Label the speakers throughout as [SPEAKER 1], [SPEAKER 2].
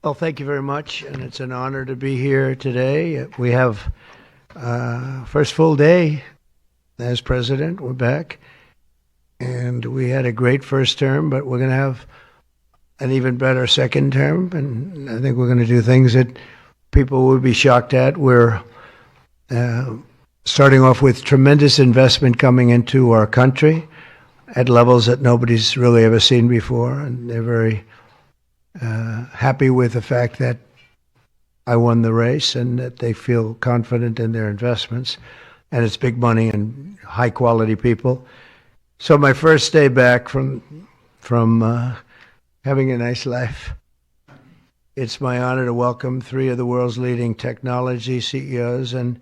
[SPEAKER 1] Well, thank you very much, and it's an honor to be here today. We have first full day as president. We're back, and we had a great first term, but we're going to have an even better second term, and I think we're going to do things that people will be shocked at. We're starting off with tremendous investment coming into our country at levels that nobody's really ever seen before, and they're very happy with the fact that I won the race and that they feel confident in their investments, and it's big money and high quality people. So my first day back from having a nice life, it's my honor to welcome three of the world's leading technology CEOs, and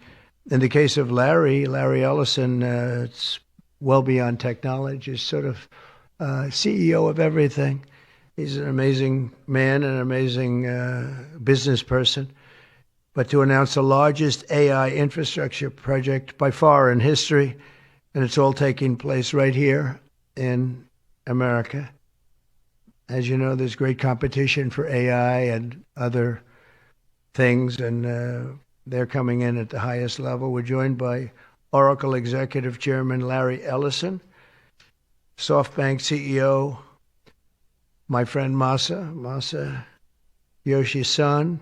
[SPEAKER 1] in the case of Larry Ellison, it's well beyond technology. He's sort of CEO of everything. He's an amazing man, an amazing business person. But to announce the largest AI infrastructure project by far in history, and it's all taking place right here in America. As you know, there's great competition for AI and other things, and they're coming in at the highest level. We're joined by Oracle Executive Chairman Larry Ellison, SoftBank CEO, my friend Masa Yoshi-san,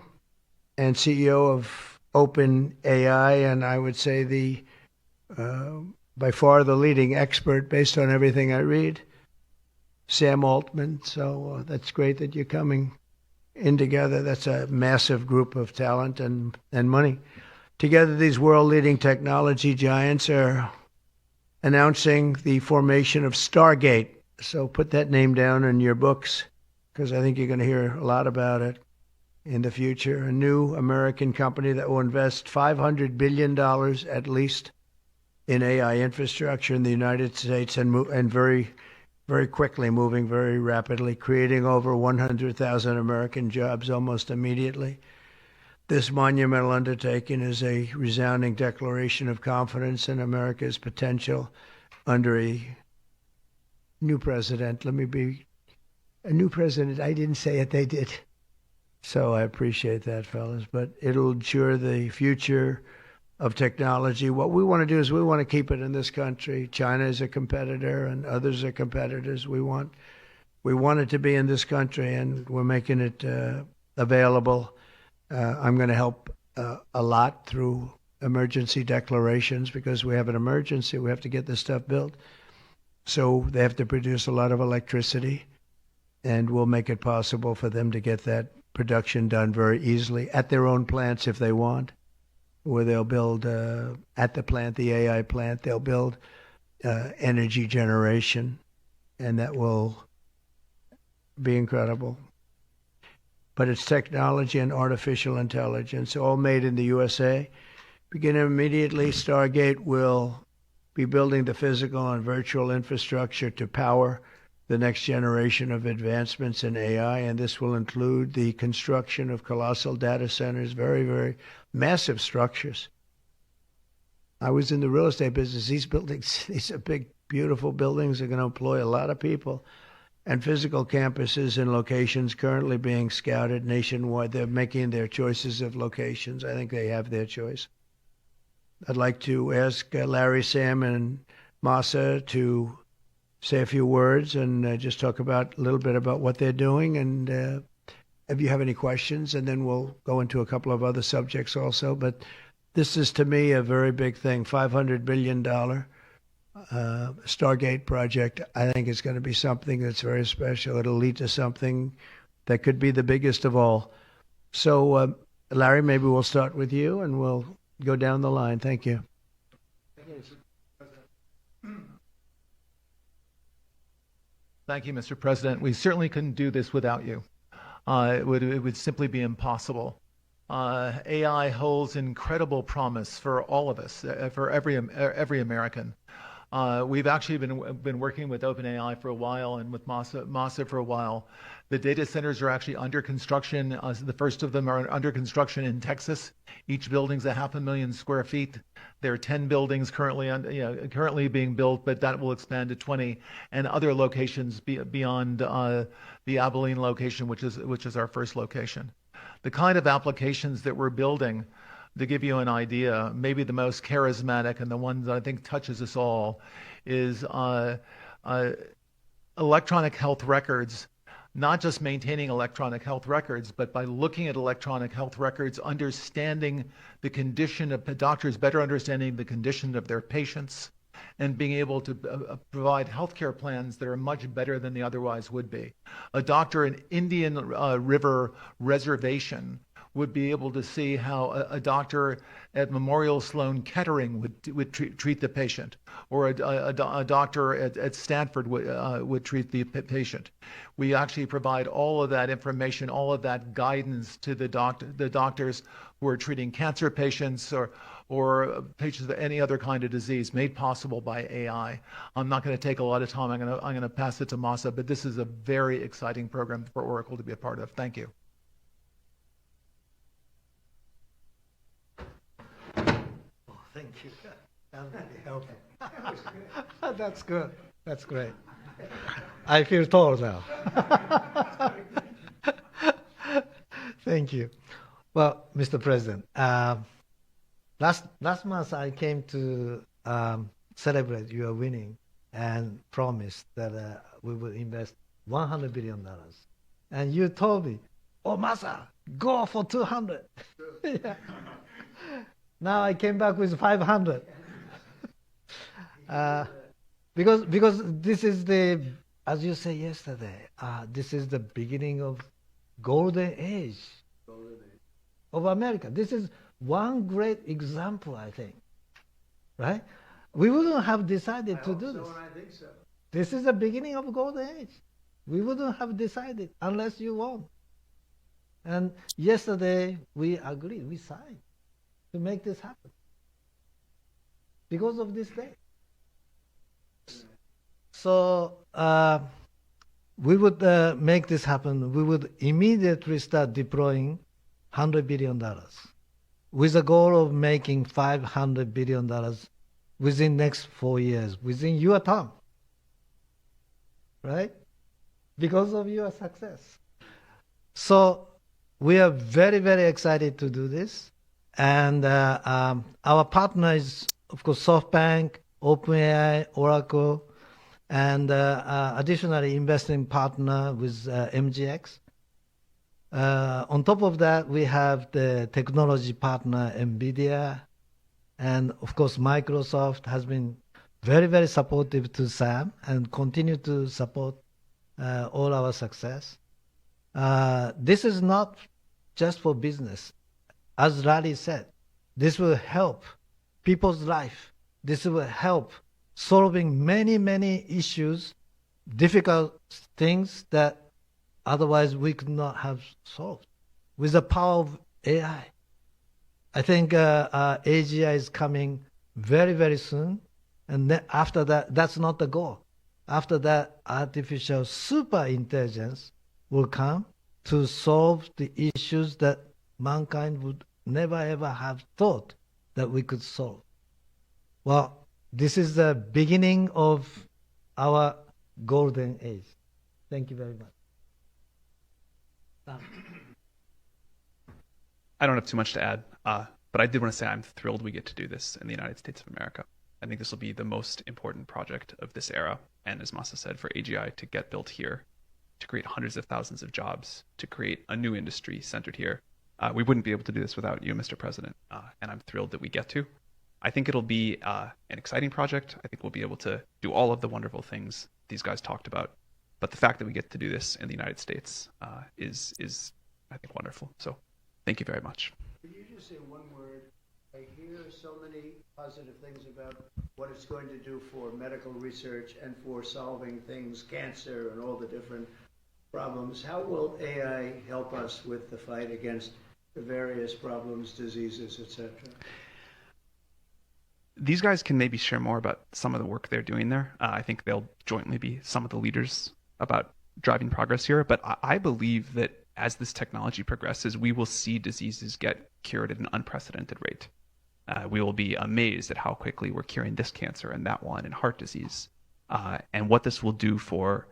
[SPEAKER 1] and CEO of OpenAI, and I would say the by far the leading expert based on everything I read, Sam Altman. So that's great that you're coming in together. That's a massive group of talent and money. Together, these world-leading technology giants are announcing the formation of Stargate. So put that name down in your books, because I think you're going to hear a lot about it in the future. A new American company that will invest $500 billion at least in AI infrastructure in the United States, and very, very quickly, moving very rapidly, creating over 100,000 American jobs almost immediately. This monumental undertaking is a resounding declaration of confidence in America's potential under a new president. Let me be a new president. I didn't say it, they did. So I appreciate that, fellas. But it'll ensure the future of technology. What we want to do is we want to keep it in this country. China is a competitor and others are competitors. We want it to be in this country, and we're making it available. I'm going to help a lot through emergency declarations, because we have an emergency. We have to get this stuff built. So they have to produce a lot of electricity, and we'll make it possible for them to get that production done very easily at their own plants if they want, where they'll build at the plant, the AI plant, they'll build energy generation, and that will be incredible. But it's technology and artificial intelligence, all made in the USA. Beginning immediately, Stargate will be building the physical and virtual infrastructure to power the next generation of advancements in AI, and this will include the construction of colossal data centers, very, very massive structures. I was in the real estate business. These buildings, these are big, beautiful buildings. They're going to employ a lot of people, and physical campuses in locations currently being scouted nationwide. They're making their choices of locations. I think they have their choice. I'd like to ask Larry, Sam, and Masa to say a few words and just talk about a little bit about what they're doing, and if you have any questions, and then we'll go into a couple of other subjects also. But this is, to me, a very big thing. $500 billion Stargate project. I think it's going to be something that's very special. It'll lead to something that could be the biggest of all. So, Larry, maybe we'll start with you, and we'll go down the line. Thank you.
[SPEAKER 2] Thank you, Mr. President. We certainly couldn't do this without you. It would simply be impossible. AI holds incredible promise for all of us, for every American. We've actually been working with OpenAI for a while and with Masa for a while. The data centers are actually under construction. The first of them are under construction in Texas. Each building's 500,000 square feet. There are 10 buildings currently being built, but that will expand to 20, and other locations beyond the Abilene location, which is our first location. The kind of applications that we're building, to give you an idea, maybe the most charismatic and the one that I think touches us all is electronic health records, not just maintaining electronic health records, but by looking at electronic health records, understanding the condition of doctors, better understanding the condition of their patients, and being able to provide healthcare plans that are much better than they otherwise would be. A doctor in Indian River Reservation would be able to see how a doctor at Memorial Sloan Kettering would treat the patient, or a doctor at Stanford would treat the patient. We actually provide all of that information, all of that guidance to the doctors who are treating cancer patients or patients with any other kind of disease, made possible by AI. I'm not going to take a lot of time. I'm going to pass it to Masa, but this is a very exciting program for Oracle to be a part of. Thank you.
[SPEAKER 3] Thank you. That really helpful. That's good. That's great. I feel tall now. Thank you. Well, Mr. President, last month I came to celebrate your winning and promised that we would invest $100 billion. And you told me, oh, Masa, go for 200. Yeah. Now I came back with 500. Because this is the, as you said yesterday, this is the beginning of golden age of America. This is one great example, I think. Right? We wouldn't have decided to do this.
[SPEAKER 1] I think so.
[SPEAKER 3] This is the beginning of golden age. We wouldn't have decided unless you won. And yesterday we agreed, we signed to make this happen because of this day. So we would make this happen. We would immediately start deploying $100 billion with the goal of making $500 billion within next 4 years, within your term, right? Because of your success. So we are very, very excited to do this. And our partner is, of course, SoftBank, OpenAI, Oracle, and additionally investing partner with MGX. On top of that, we have the technology partner NVIDIA, and of course Microsoft has been very, very supportive to SAM and continue to support all our success. This is not just for business. As Larry said, this will help people's life. This will help solving many, many issues, difficult things that otherwise we could not have solved with the power of AI. I think AGI is coming very, very soon. And then after that, that's not the goal. After that, artificial super intelligence will come to solve the issues that mankind would never ever have thought that we could solve. Well, this is the beginning of our golden age. Thank you very much.
[SPEAKER 4] I don't have too much to add, but I did want to say I'm thrilled we get to do this in the United States of America. I think this will be the most important project of this era. And as Masa said, for AGI to get built here, to create hundreds of thousands of jobs, to create a new industry centered here, we wouldn't be able to do this without you, Mr. President. And I'm thrilled that we get to. I think it'll be an exciting project. I think we'll be able to do all of the wonderful things these guys talked about. But the fact that we get to do this in the United States is, I think, wonderful. So thank you very much.
[SPEAKER 1] Could you just say one word? I hear so many positive things about what it's going to do for medical research and for solving things, cancer and all the different problems. How will AI help us with the fight against the various problems, diseases, etc.?
[SPEAKER 4] These guys can maybe share more about some of the work they're doing there. I think they'll jointly be some of the leaders about driving progress here. But I believe that as this technology progresses, we will see diseases get cured at an unprecedented rate. We will be amazed at how quickly we're curing this cancer and that one and heart disease. And what this will do for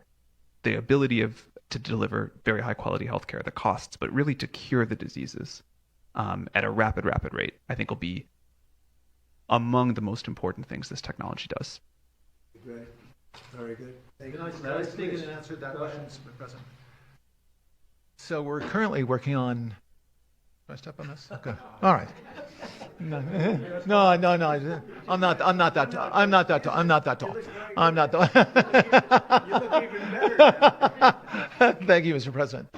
[SPEAKER 4] the ability of to deliver very high quality healthcare, the costs, but really to cure the diseases at a rapid rate, I think will be among the most important things this technology does.
[SPEAKER 1] Great. Very good. Thank you.
[SPEAKER 2] Can I speak and answer that question, Mr. President? So we're currently working on. Do I step on this? Okay. All right. No. I'm not that tall. I'm not that tall.
[SPEAKER 1] You look even better.
[SPEAKER 2] Thank you, Mr. President.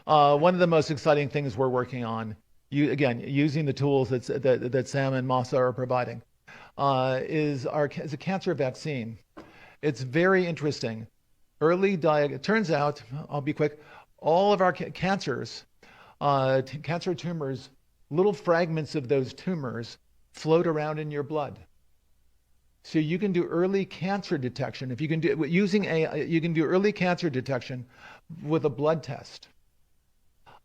[SPEAKER 2] One of the most exciting things we're working on, using the tools that Sam and Masa are providing, is a cancer vaccine. It's very interesting. It turns out, I'll be quick, all of our cancers, cancer tumors, little fragments of those tumors float around in your blood. So you can do early cancer detection. If you can do using AI, you can do early cancer detection with a blood test.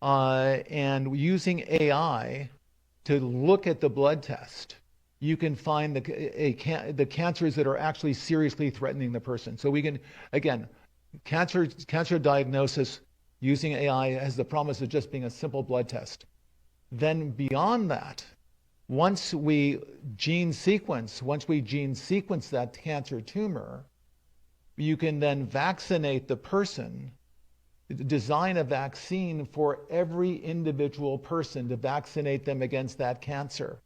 [SPEAKER 2] And using AI to look at the blood test, you can find the cancers that are actually seriously threatening the person. So we can, again, cancer diagnosis using AI has the promise of just being a simple blood test. Then beyond that, once we gene sequence that cancer tumor, you can then vaccinate the person, design a vaccine for every individual person to vaccinate them against that cancer.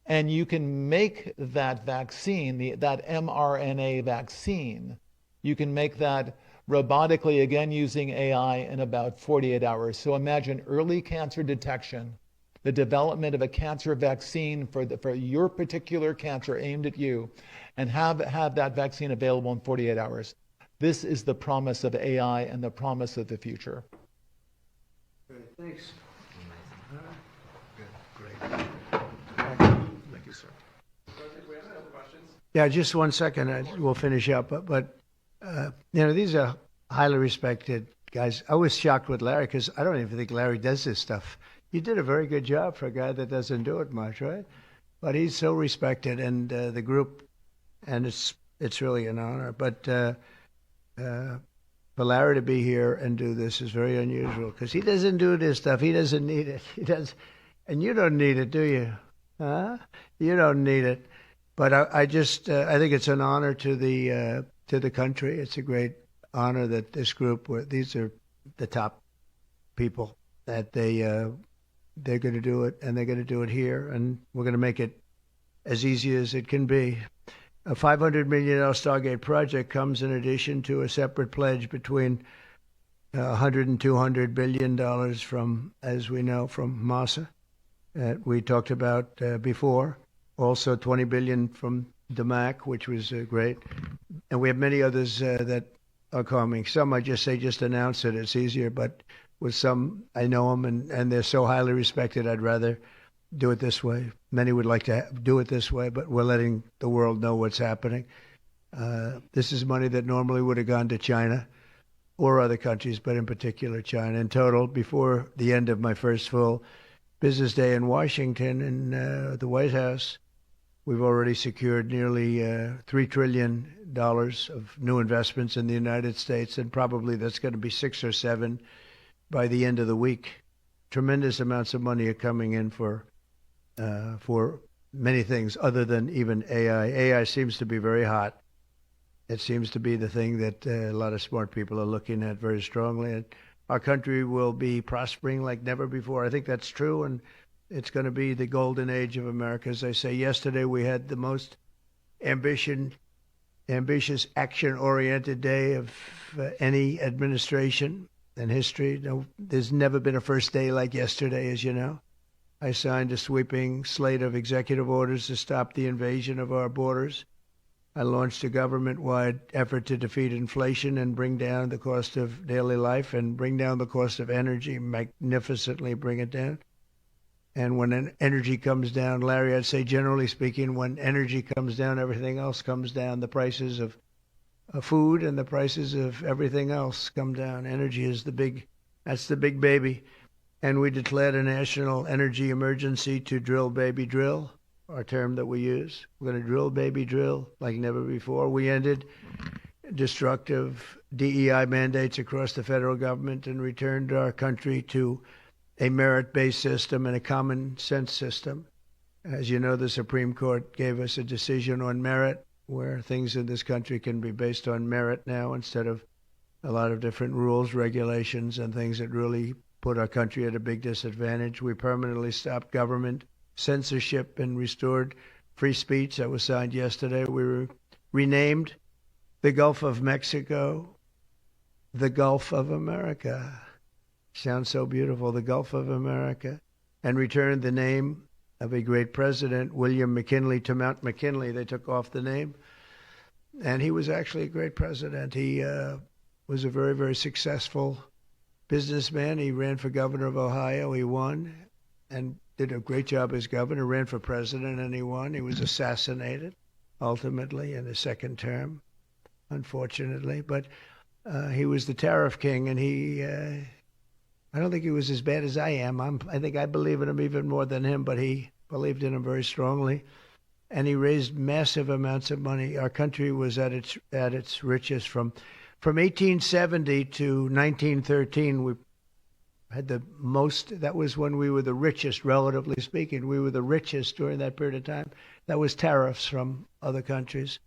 [SPEAKER 2] And you can make that vaccine, that mRNA vaccine, you can make that robotically, again using AI, in about 48 hours. So imagine early cancer detection, the development of a cancer vaccine for your particular cancer aimed at you, and have that vaccine available in 48 hours. This is the promise of AI and the promise of the future.
[SPEAKER 1] Great. Thanks.
[SPEAKER 2] Great. Thank you, sir.
[SPEAKER 1] Yeah, just one second. We'll finish up. But these are highly respected guys. I was shocked with Larry because I don't even think Larry does this stuff. You did a very good job for a guy that doesn't do it much, right? But he's so respected, and the group, and it's really an honor. But for Larry to be here and do this is very unusual because he doesn't do this stuff. He doesn't need it. He does, and you don't need it, do you? Huh? You don't need it. But I think it's an honor to the country. It's a great honor that this group, these are the top people, that they're going to do it, and they're going to do it here, and we're going to make it as easy as it can be. A $500 million Stargate project comes in addition to a separate pledge between $100 and $200 billion from, as we know, from Masa, that we talked about before. Also $20 billion from DMAC, which was great. And we have many others that are coming. Some I just announce it. It's easier, but with some, I know them, and they're so highly respected, I'd rather do it this way. Many would like to do it this way, but we're letting the world know what's happening. This is money that normally would have gone to China or other countries, but in particular China. In total, before the end of my first full business day in Washington in the White House, we've already secured nearly $3 trillion of new investments in the United States, and probably that's going to be 6 or 7 by the end of the week. Tremendous amounts of money are coming in for many things other than even AI. AI seems to be very hot. It seems to be the thing that a lot of smart people are looking at very strongly. And our country will be prospering like never before. I think that's true, and it's going to be the golden age of America. As I say, yesterday we had the most ambitious, action-oriented day of any administration in history. No, there's never been a first day like yesterday, as you know. I signed a sweeping slate of executive orders to stop the invasion of our borders. I launched a government-wide effort to defeat inflation and bring down the cost of daily life and bring down the cost of energy, magnificently bring it down. And when energy comes down, Larry, I'd say generally speaking, when energy comes down, everything else comes down. The prices of food and the prices of everything else come down. Energy is that's the big baby. And we declared a national energy emergency to drill, baby, drill, our term that we use. We're going to drill, baby, drill like never before. We ended destructive DEI mandates across the federal government and returned our country to a merit-based system and a common sense system. As you know, the Supreme Court gave us a decision on merit, where things in this country can be based on merit now instead of a lot of different rules, regulations, and things that really put our country at a big disadvantage. We permanently stopped government censorship and restored free speech. That was signed yesterday. We renamed the Gulf of Mexico the Gulf of America. Sounds so beautiful, the Gulf of America. And returned the name of a great president, William McKinley, to Mount McKinley. They took off the name. And he was actually a great president. He was a very, very successful businessman. He ran for governor of Ohio. He won and did a great job as governor, ran for president, and he won. He was assassinated, ultimately, in his second term, unfortunately. But he was the tariff king, and I don't think he was as bad as I am. I think I believe in him even more than him, but he believed in him very strongly. And he raised massive amounts of money. Our country was at its richest from 1870 to 1913. We had the most. That was when we were the richest, relatively speaking. We were the richest during that period of time. That was tariffs from other countries.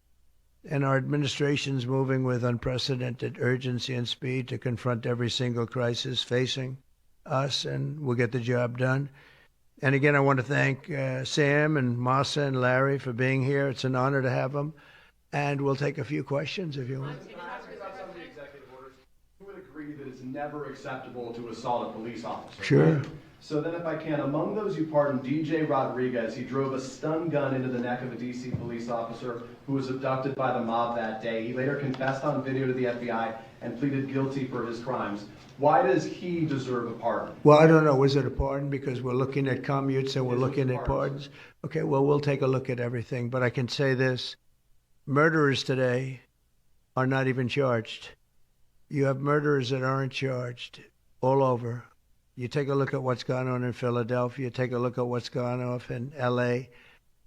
[SPEAKER 1] And our administration's moving with unprecedented urgency and speed to confront every single crisis facing us, and we'll get the job done. And again, I want to thank Sam and Masa and Larry for being here. It's an honor to have them. And we'll take a few questions if you want.
[SPEAKER 5] Who would agree that it's never acceptable to assault a police officer?
[SPEAKER 1] Sure.
[SPEAKER 5] Right? So then if I can, among those you pardoned, DJ Rodriguez, he drove a stun gun into the neck of a D.C. police officer who was abducted by the mob that day. He later confessed on video to the FBI and pleaded guilty for his crimes. Why does he deserve a pardon?
[SPEAKER 1] Well, I don't know. Was it a pardon? Because we're looking at commutes and we're looking at pardons. Okay, well, we'll take a look at everything. But I can say this. Murderers today are not even charged. You have murderers that aren't charged all over. You take a look at what's gone on in Philadelphia. Take a look at what's gone on in L.A.,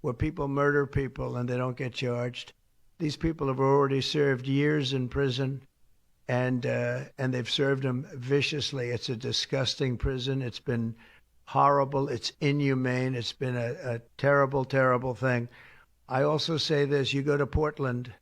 [SPEAKER 1] where people murder people and they don't get charged. These people have already served years in prison, and they've served them viciously. It's a disgusting prison. It's been horrible. It's inhumane. It's been a terrible, terrible thing. I also say this. You go to Portland,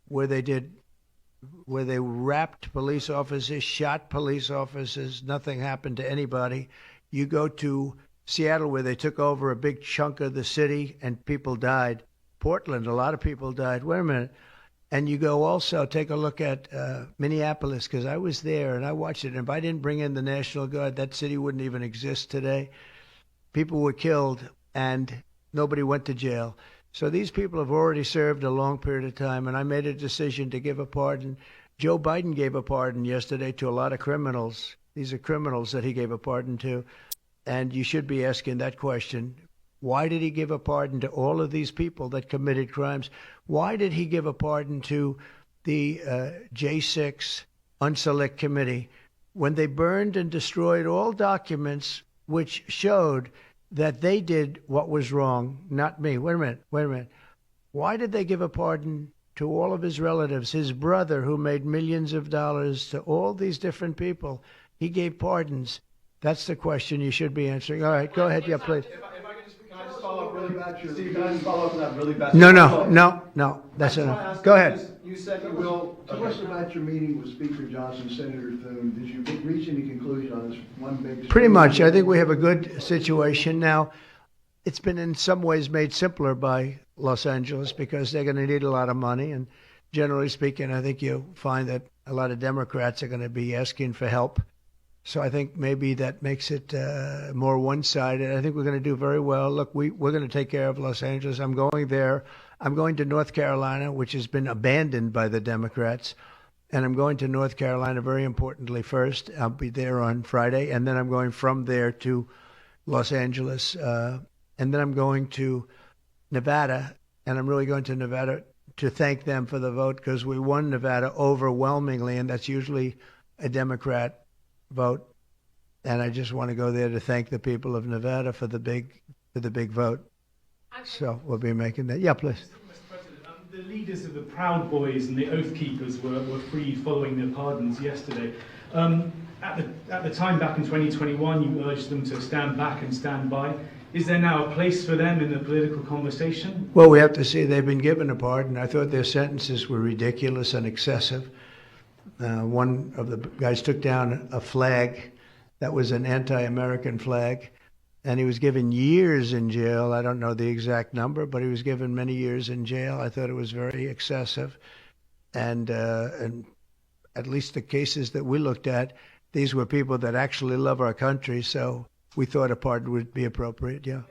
[SPEAKER 1] where they wrapped police officers, shot police officers, nothing happened to anybody. You go to Seattle, where they took over a big chunk of the city and people died. Portland, a lot of people died. Wait a minute. And you go also, take a look at Minneapolis, because I was there and I watched it. And if I didn't bring in the National Guard, that city wouldn't even exist today. People were killed and nobody went to jail. So these people have already served a long period of time, and I made a decision to give a pardon. Joe Biden gave a pardon yesterday to a lot of criminals. These are criminals that he gave a pardon to, and you should be asking that question. Why did he give a pardon to all of these people that committed crimes? Why did he give a pardon to the J6 Unselect Committee when they burned and destroyed all documents which showed that they did what was wrong, not me? Wait a minute. Why did they give a pardon to all of his relatives? His brother, who made millions of dollars, to all these different people, he gave pardons. That's the question you should be answering. All right, go ahead. Yeah, please.
[SPEAKER 5] If I can just follow up really fast. Steve, can I just follow up on that really fast?
[SPEAKER 1] No. That's enough. Go ahead.
[SPEAKER 5] You said you will.
[SPEAKER 6] Tell us about your meeting with Speaker Johnson, Senator Thune. Did you reach any conclusion on this one big?
[SPEAKER 1] Pretty much. I think we have a good situation now. It's been in some ways made simpler by Los Angeles because they're going to need a lot of money. And generally speaking, I think you'll find that a lot of Democrats are going to be asking for help. So I think maybe that makes it more one-sided. I think we're going to do very well. Look, we're going to take care of Los Angeles. I'm going there. I'm going to North Carolina, which has been abandoned by the Democrats. And I'm going to North Carolina, very importantly, first. I'll be there on Friday. And then I'm going from there to Los Angeles. And then I'm going to Nevada. And I'm really going to Nevada to thank them for the vote because we won Nevada overwhelmingly. And that's usually a Democrat vote, and I just want to go there to thank the people of Nevada for the big vote. So we'll be making that. Yeah, please.
[SPEAKER 7] Mr. President, The leaders of the Proud Boys and the Oath Keepers were freed following their pardons yesterday. At the time back in 2021, you urged them to stand back and stand by. Is there now a place for them in the political conversation?
[SPEAKER 1] Well, we have to see they've been given a pardon. I thought their sentences were ridiculous and excessive. One of the guys took down a flag that was an anti-American flag, and he was given years in jail. I don't know the exact number, but he was given many years in jail. I thought it was very excessive. And at least the cases that we looked at, these were people that actually love our country, so we thought a pardon would be appropriate, yeah.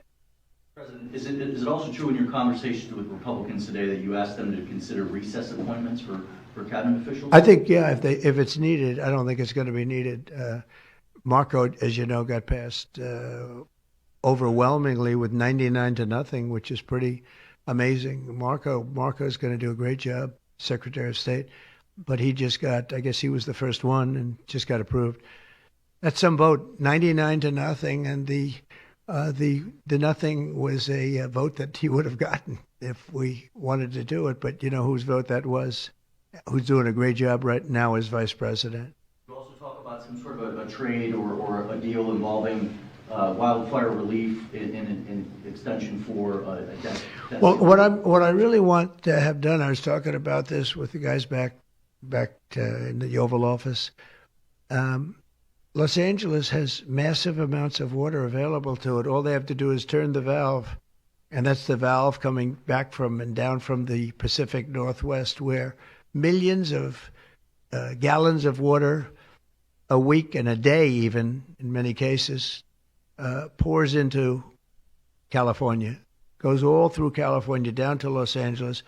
[SPEAKER 8] President, is it also true in your conversations with Republicans today that you asked them to consider recess appointments for cabinet officials?
[SPEAKER 1] I think, yeah, if it's needed. I don't think it's going to be needed. Marco, as you know, got passed overwhelmingly with 99-0, which is pretty amazing. Marco's going to do a great job, Secretary of State, but he just got, I guess he was the first one and just got approved. That's some vote, 99-0, and the nothing was a vote that he would have gotten if we wanted to do it. But you know whose vote that was? Who's doing a great job right now as vice president.
[SPEAKER 8] You also talk about some sort of a trade or a deal involving wildfire relief in extension for a debt.
[SPEAKER 1] Well, what I really want to have done, I was talking about this with the guys back in the Oval Office. Los Angeles has massive amounts of water available to it. All they have to do is turn the valve, and that's the valve coming back from and down from the Pacific Northwest, where millions of gallons of water a week and a day, even in many cases, pours into California, goes all through California down to Los Angeles,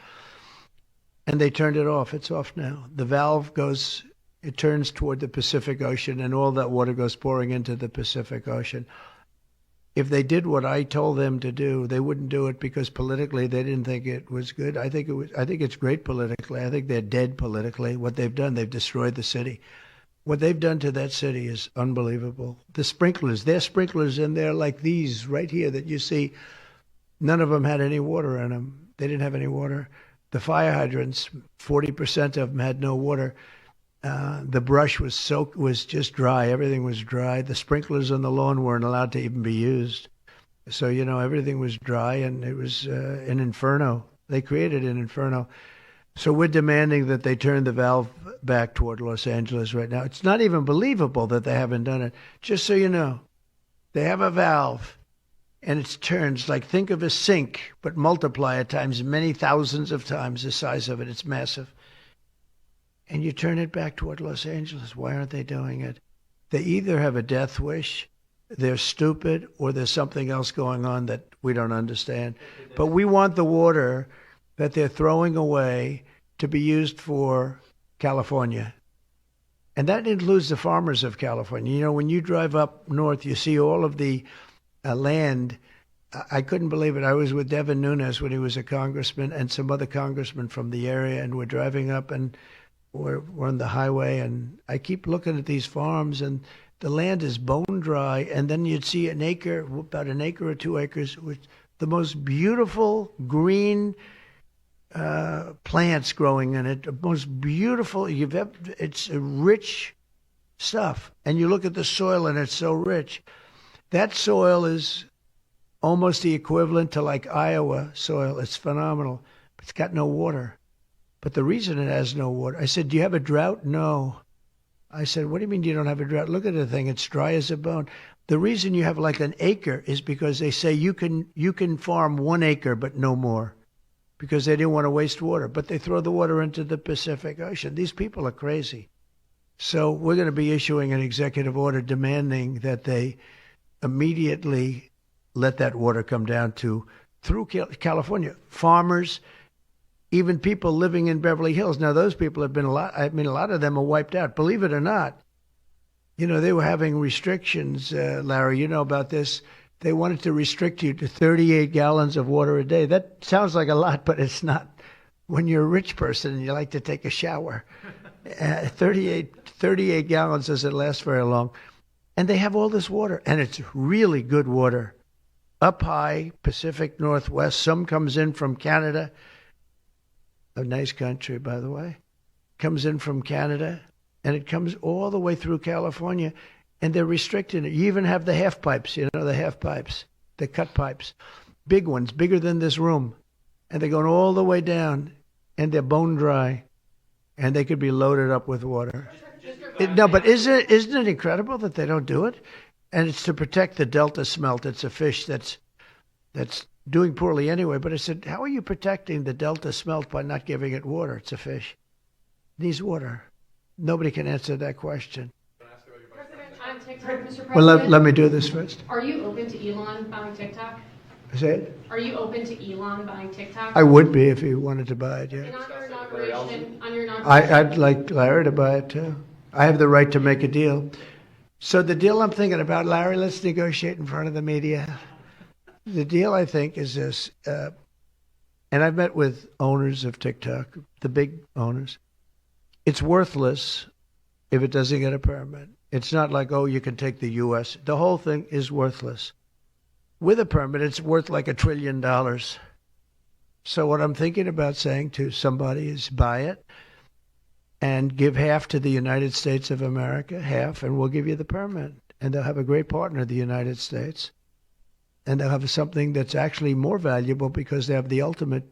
[SPEAKER 1] and they turned it off. It's off now. The valve goes, it turns toward the Pacific Ocean, and all that water goes pouring into the Pacific Ocean. If they did what I told them to do, they wouldn't do it because politically they didn't think it was good. I think it's great politically. I think they're dead politically. What they've done, they've destroyed the city. What they've done to that city is unbelievable. The sprinklers, their sprinklers in there like these right here that you see, none of them had any water in them. They didn't have any water. The fire hydrants, 40% of them had no water. The brush was just dry. Everything was dry. The sprinklers on the lawn weren't allowed to even be used. So, you know, everything was dry, and it was an inferno. They created an inferno. So we're demanding that they turn the valve back toward Los Angeles right now. It's not even believable that they haven't done it. Just so you know, they have a valve, and it turns like, think of a sink, but multiply it times many thousands of times the size of it. It's massive. And you turn it back toward Los Angeles. Why aren't they doing it? They either have a death wish, they're stupid, or there's something else going on that we don't understand. But we want the water that they're throwing away to be used for California. And that includes the farmers of California. You know, when you drive up north, you see all of the land. I couldn't believe it. I was with Devin Nunes when he was a congressman and some other congressmen from the area, and we're driving up and we're on the highway, and I keep looking at these farms, and the land is bone dry, and then you'd see an acre, about an acre or 2 acres, with the most beautiful green plants growing in it, the most beautiful it's rich stuff. And you look at the soil, and it's so rich. That soil is almost the equivalent to like Iowa soil. It's phenomenal. But it's got no water. But the reason it has no water, I said, do you have a drought? No. I said, what do you mean you don't have a drought? Look at the thing. It's dry as a bone. The reason you have like an acre is because they say you can farm 1 acre, but no more, because they didn't want to waste water. But they throw the water into the Pacific Ocean. These people are crazy. So we're going to be issuing an executive order demanding that they immediately let that water come down through California. Farmers, even people living in Beverly Hills. Now, those people have been a lot of them are wiped out. Believe it or not, you know, they were having restrictions, Larry, you know about this. They wanted to restrict you to 38 gallons of water a day. That sounds like a lot, but it's not. When you're a rich person and you like to take a shower, 38 gallons doesn't last very long. And they have all this water, and it's really good water. Up high, Pacific Northwest, some comes in from Canada. a nice country, by the way, comes in from Canada, and it comes all the way through California, and they're restricting it. You even have the half pipes, you know, the half pipes, the cut pipes, big ones, bigger than this room, and they're going all the way down, and they're bone dry, and they could be loaded up with water. No, but isn't it incredible that they don't do it? And it's to protect the Delta smelt. It's a fish that's doing poorly anyway. But I said, how are you protecting the Delta smelt by not giving it water? It's a fish. It needs water. Nobody can answer that question.
[SPEAKER 9] On TikTok, Mr. President,
[SPEAKER 1] Well, let me do this first.
[SPEAKER 9] Are you open to Elon buying TikTok?
[SPEAKER 1] Say it?
[SPEAKER 9] Are you open to Elon buying TikTok?
[SPEAKER 1] I would be if he wanted to buy it, yeah.
[SPEAKER 9] And on your inauguration,
[SPEAKER 1] I'd like Larry to buy it too. I have the right to make a deal. So the deal I'm thinking about, Larry, let's negotiate in front of the media. The deal, I think, is this. And I've met with owners of TikTok, the big owners. It's worthless if it doesn't get a permit. It's not like, oh, you can take the U.S. The whole thing is worthless. With a permit, it's worth like $1 trillion. So what I'm thinking about saying to somebody is buy it and give half to the United States of America, half, and we'll give you the permit. And they'll have a great partner, the United States. And they'll have something that's actually more valuable because they have the ultimate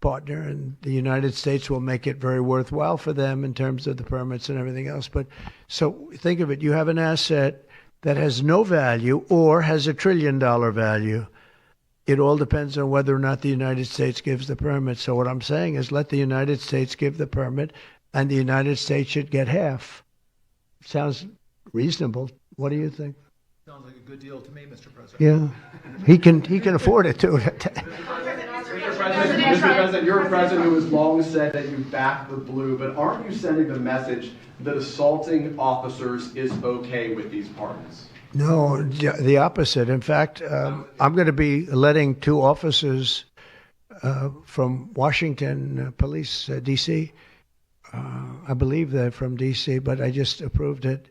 [SPEAKER 1] partner, and the United States will make it very worthwhile for them in terms of the permits and everything else. But so think of it, you have an asset that has no value or has $1 trillion value. It all depends on whether or not the United States gives the permit. So what I'm saying is let the United States give the permit, and the United States should get half. Sounds reasonable. What do you think?
[SPEAKER 2] Sounds like a good deal to me, Mr. President.
[SPEAKER 1] Yeah, he can afford it too.
[SPEAKER 5] Mr. President, you're a president who has long said that you back the blue, but aren't you sending the message that assaulting officers is okay with these pardons?
[SPEAKER 1] No, the opposite. In fact, I'm going to be letting 2 officers from Washington Police, D.C., I believe they're from D.C., but I just approved it.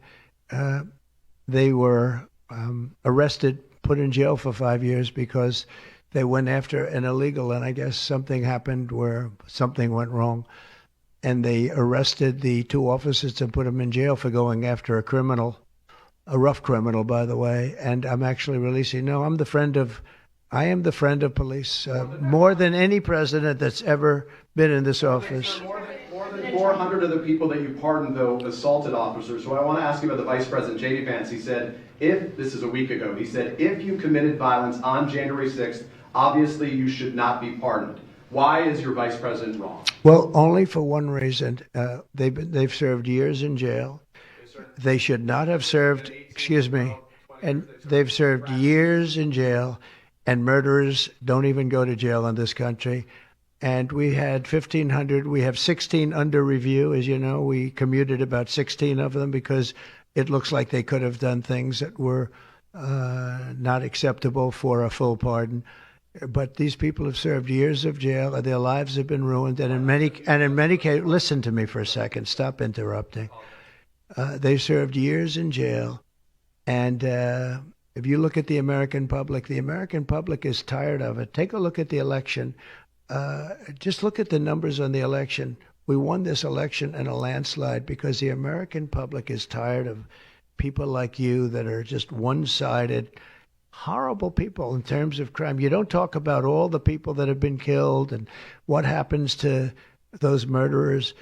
[SPEAKER 1] They were arrested, put in jail for 5 years because they went after an illegal, and I guess something happened where something went wrong. And they arrested the 2 officers and put them in jail for going after a criminal, a rough criminal, by the way. And I'm actually releasing. No, I am the friend of police, more than any president that's ever been in this office.
[SPEAKER 5] More than 400 of the people that you pardoned, though, assaulted officers. So I want to ask you about the Vice President, J.D. Vance. He said, this is a week ago, he said, if you committed violence on January 6th, obviously you should not be pardoned. Why is your Vice President wrong?
[SPEAKER 1] Well, only for one reason. They've served years in jail. They should not have served, and they've served years in jail, and murderers don't even go to jail in this country. And we had 1,500. We have 16 under review. As you know, we commuted about 16 of them because it looks like they could have done things that were not acceptable for a full pardon. But these people have served years of jail, and their lives have been ruined. And in many cases, listen to me for a second. Stop interrupting. They've served years in jail, and if you look at the American public is tired of it. Take a look at the election. Just look at the numbers on the election. We won this election in a landslide because the American public is tired of people like you that are just one-sided, horrible people in terms of crime. You don't talk about all the people that have been killed and what happens to those murderers.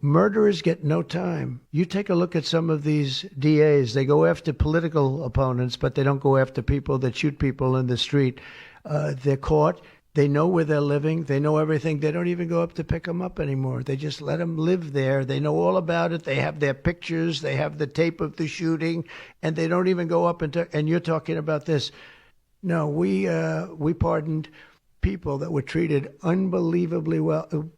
[SPEAKER 1] Murderers get no time. You take a look at some of these DAs. They go after political opponents, but they don't go after people that shoot people in the street. They're caught. They know where they're living. They know everything. They don't even go up to pick them up anymore. They just let them live there. They know all about it. They have their pictures. They have the tape of the shooting, and they don't even go up and you're talking about this. No, we pardoned people that were treated unbelievably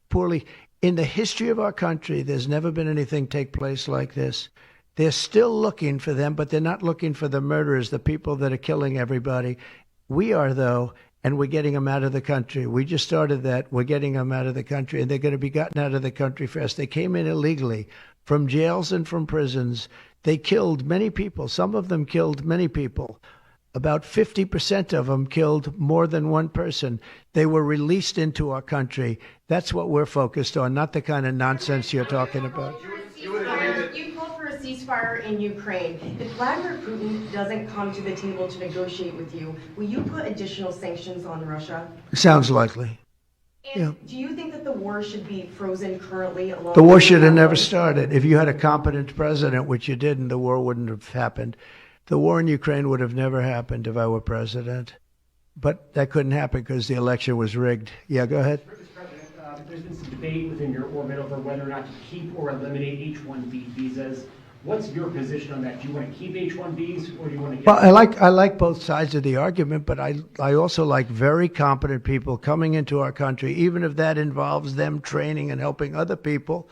[SPEAKER 1] poorly. In the history of our country, there's never been anything take place like this. They're still looking for them, but they're not looking for the murderers, the people that are killing everybody. We are, though, and we're getting them out of the country. We just started that. We're getting them out of the country, and they're going to be gotten out of the country fast. They came in illegally from jails and from prisons. They killed many people. Some of them killed many people. about 50% of them killed more than one person. They were released into our country. That's what we're focused on, not the kind of nonsense you're talking about.
[SPEAKER 10] You called for a ceasefire in Ukraine. If Vladimir Putin doesn't come to the table to negotiate with you, will you put additional sanctions on Russia?
[SPEAKER 1] Sounds likely.
[SPEAKER 10] And
[SPEAKER 1] Yeah.
[SPEAKER 10] do you think that the war should be frozen currently? Along
[SPEAKER 1] The war
[SPEAKER 10] with
[SPEAKER 1] should have never
[SPEAKER 10] allies?
[SPEAKER 1] started. If you had a competent president, which you didn't, the war wouldn't have happened. The war in Ukraine would have never happened if I were president. But that couldn't happen because the election was rigged. Yeah, go ahead.
[SPEAKER 11] Mr. President, there's been some debate within your orbit over whether or not to keep or eliminate H-1B visas. What's your position on that? Do you want to keep H-1Bs or do you want to get...
[SPEAKER 1] Well, I like both sides of the argument, but I also like very competent people coming into our country, even if that involves them training and helping other people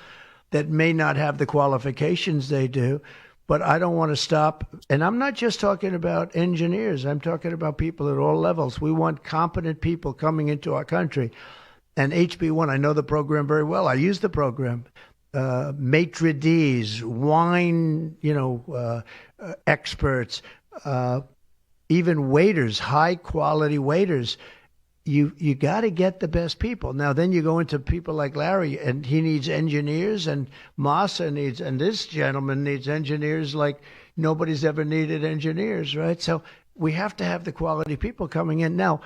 [SPEAKER 1] that may not have the qualifications they do. But I don't want to stop. And I'm not just talking about engineers. I'm talking about people at all levels. We want competent people coming into our country. And HB1, I know the program very well. I use the program. Maitre d's, wine, experts, even waiters, high quality waiters. You got to get the best people. Now, then you go into people like Larry, and he needs engineers, and Masa needs, and this gentleman needs engineers like nobody's ever needed engineers, right? So we have to have the quality people coming in. Now,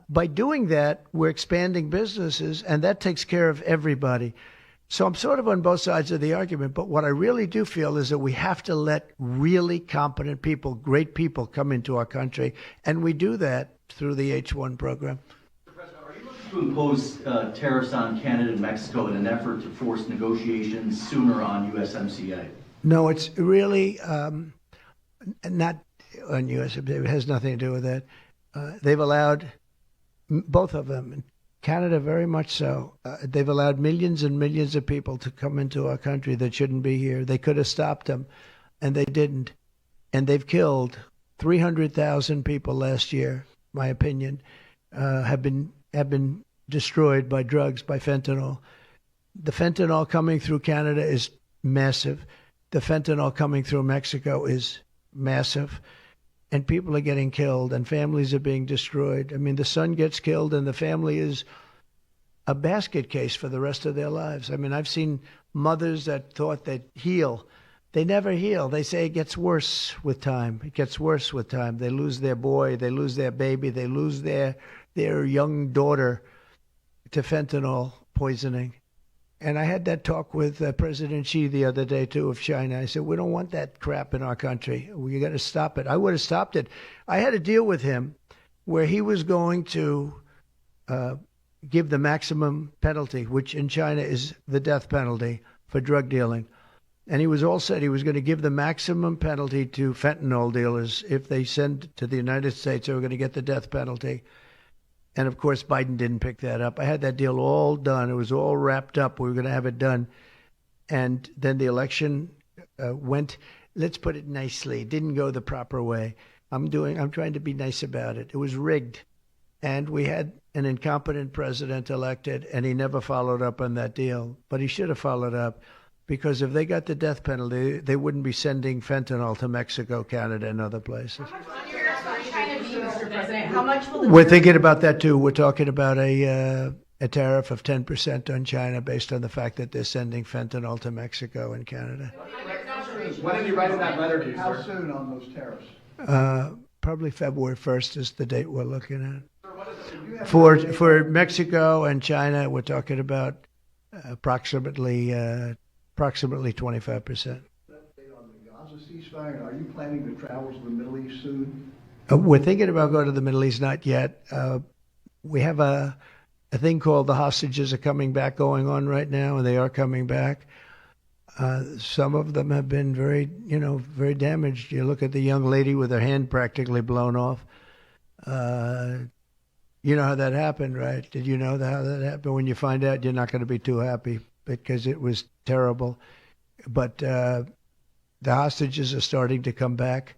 [SPEAKER 1] by doing that, we're expanding businesses, and that takes care of everybody. So I'm sort of on both sides of the argument, but what I really do feel is that we have to let really competent people, great people come into our country, and we do that through the H-1 program.
[SPEAKER 8] Mr. President, are you looking to impose tariffs on Canada and Mexico in an effort to force negotiations sooner on USMCA?
[SPEAKER 1] No, it's really not on USMCA. It has nothing to do with that. They've allowed, both of them, Canada very much so, they've allowed millions and millions of people to come into our country that shouldn't be here. They could have stopped them, and they didn't. And they've killed 300,000 people last year, my opinion, have been destroyed by drugs, by fentanyl. The fentanyl coming through Canada is massive. The fentanyl coming through Mexico is massive. And people are getting killed, and families are being destroyed. I mean, the son gets killed, and the family is a basket case for the rest of their lives. I mean, I've seen mothers that thought they'd heal. They never heal. They say it gets worse with time. It gets worse with time. They lose their boy. They lose their baby. They lose their young daughter to fentanyl poisoning. And I had that talk with President Xi the other day, too, of China. I said, we don't want that crap in our country. We got to stop it. I would have stopped it. I had a deal with him where he was going to give the maximum penalty, which in China is the death penalty for drug dealing. And he was all set. He was going to give the maximum penalty to fentanyl dealers. If they send to the United States, they were going to get the death penalty. And, of course, Biden didn't pick that up. I had that deal all done. It was all wrapped up. We were going to have it done. And then the election went, let's put it nicely, it didn't go the proper way. I'm trying to be nice about it. It was rigged. And we had an incompetent president elected, and he never followed up on that deal. But he should have followed up, because if they got the death penalty, they wouldn't be sending fentanyl to Mexico, Canada, and other places.
[SPEAKER 10] Mr. President, how much will the
[SPEAKER 1] We're thinking about that, too. We're talking about a tariff of 10% on China based on the fact that they're sending fentanyl to Mexico and Canada.
[SPEAKER 5] When did you write that letter to you,
[SPEAKER 6] How
[SPEAKER 5] sir?
[SPEAKER 6] soon on those tariffs?
[SPEAKER 1] Probably February 1st is the date we're looking at. For Mexico and China, we're talking about approximately 25%.
[SPEAKER 6] On the Gaza ceasefire, are you planning to travel to the Middle East soon?
[SPEAKER 1] We're thinking about going to the Middle East, not yet. We have a thing called the hostages are coming back going on right now, and they are coming back. Some of them have been very damaged. You look at the young lady with her hand practically blown off. You know how that happened, right? Did you know how that happened? When you find out, you're not going to be too happy because it was terrible. But the hostages are starting to come back.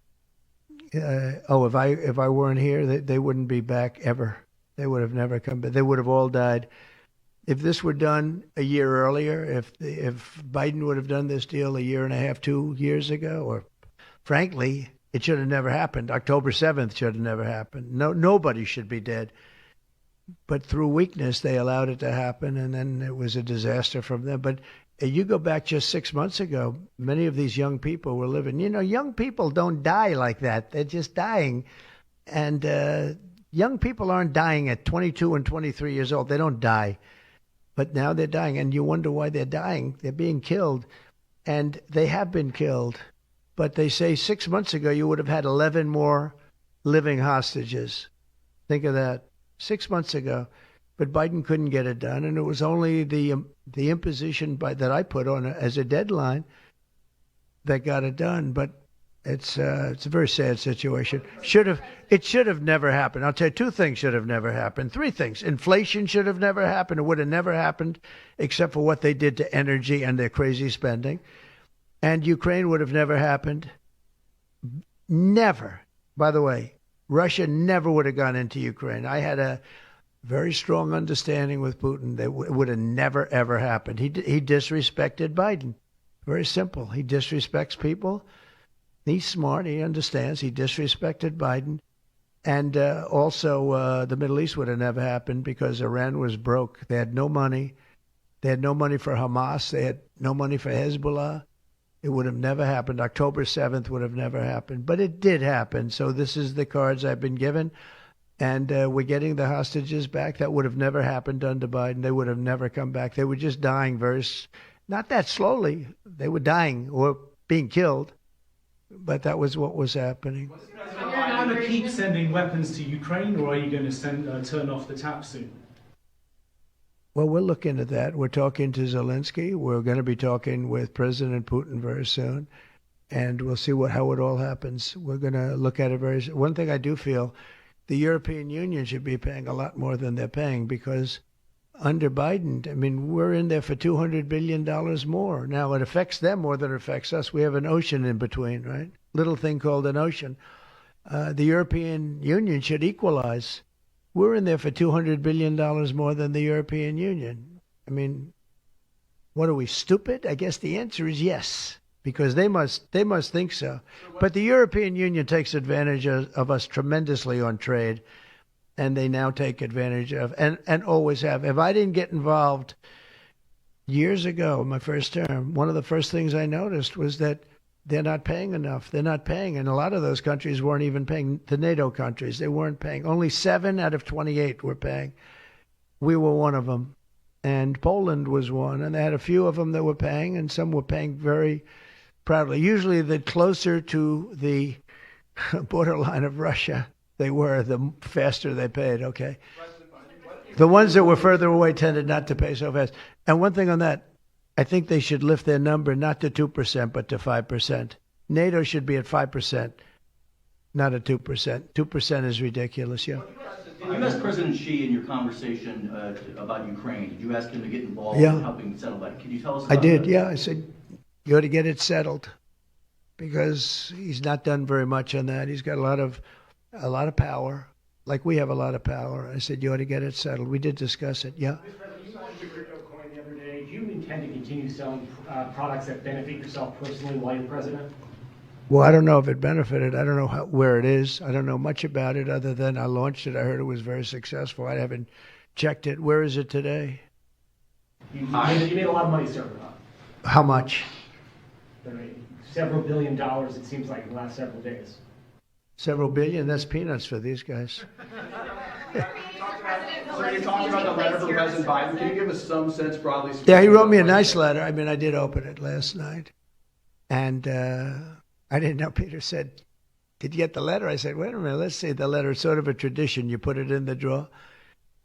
[SPEAKER 1] If I weren't here, they wouldn't be back ever. They would have never come back. They would have all died. If this were done a year earlier, if Biden would have done this deal a year and a half, 2 years ago, or frankly, It should have never happened. October 7th should have never happened. Nobody should be dead. But through weakness, they allowed it to happen, and then it was a disaster from them. But you go back just 6 months ago, many of these young people were living. Young people don't die like that. They're just dying. And young people aren't dying at 22 and 23 years old. They don't die. But now they're dying, and you wonder why they're dying. They're being killed, and they have been killed. But they say 6 months ago you would have had 11 more living hostages. Think of that. 6 months ago. But Biden couldn't get it done, and it was only the imposition that I put on as a deadline that got it done. But it's a very sad situation. It should have never happened. I'll tell you, 2 things should have never happened. 3 things. Inflation should have never happened. It would have never happened except for what they did to energy and their crazy spending. And Ukraine would have never happened. Never. By the way, Russia never would have gone into Ukraine. I had a very strong understanding with Putin that it would have never, ever happened. He disrespected Biden. Very simple. He disrespects people. He's smart. He understands. He disrespected Biden. And also the Middle East would have never happened because Iran was broke. They had no money. They had no money for Hamas. They had no money for Hezbollah. It would have never happened. October 7th would have never happened. But it did happen. So this is the cards I've been given. And we're getting the hostages back. That would have never happened under Biden. They would have never come back. They were just dying not that slowly. They were dying or being killed. But that was what was happening.
[SPEAKER 7] Are you going to keep sending weapons to Ukraine, or are you going to turn off the tap soon?
[SPEAKER 1] Well, we're looking at that. We're talking to Zelensky. We're going to be talking with President Putin very soon. And we'll see how it all happens. We're going to look at it very soon. One thing I do feel, the European Union should be paying a lot more than they're paying because under Biden, I mean, we're in there for $200 billion more. Now, it affects them more than it affects us. We have an ocean in between, right? Little thing called an ocean. The European Union should equalize. We're in there for $200 billion more than the European Union. I mean, what are we, stupid? I guess the answer is yes, because they must think so. But the European Union takes advantage of us tremendously on trade, and they now take advantage of, and always have. If I didn't get involved years ago, my first term, one of the first things I noticed was that they're not paying enough. They're not paying. And a lot of those countries weren't even paying. The NATO countries, they weren't paying. Only 7 out of 28 were paying. We were one of them. And Poland was one. And they had a few of them that were paying, and some were paying very proudly. Usually the closer to the borderline of Russia they were, the faster they paid, okay? The ones that were further away tended not to pay so fast. And one thing on that, I think they should lift their number not to 2%, but to 5%. NATO should be at 5%, not at 2%. 2% is ridiculous, yeah.
[SPEAKER 8] Did you ask President Xi in your conversation about Ukraine? Did you ask him to get involved
[SPEAKER 1] in
[SPEAKER 8] helping settle that? Can you tell us about
[SPEAKER 1] that? I did,
[SPEAKER 8] that?
[SPEAKER 1] yeah. I said, you ought to get it settled because he's not done very much on that. He's got a lot of power, like we have a lot of power. I said, you ought to get it settled. We did discuss it, yeah.
[SPEAKER 11] Do you intend to continue selling products that benefit yourself personally while you're president?
[SPEAKER 1] Well, I don't know if it benefited. I don't know where it is. I don't know much about it other than I launched it. I heard it was very successful. I haven't checked it. Where is it today?
[SPEAKER 11] You made a lot of money, sir.
[SPEAKER 1] How much?
[SPEAKER 11] Several $1 billion, it seems like, in the last several days.
[SPEAKER 1] Several billion? That's peanuts for these guys.
[SPEAKER 5] So you talked about the letter from President Biden. Can you give us some sense, broadly speaking?
[SPEAKER 1] Yeah, he wrote me a nice letter. I mean, I did open it last night. And I didn't know. Peter said, did you get the letter? I said, wait a minute, let's see the letter. It's sort of a tradition. You put it in the drawer,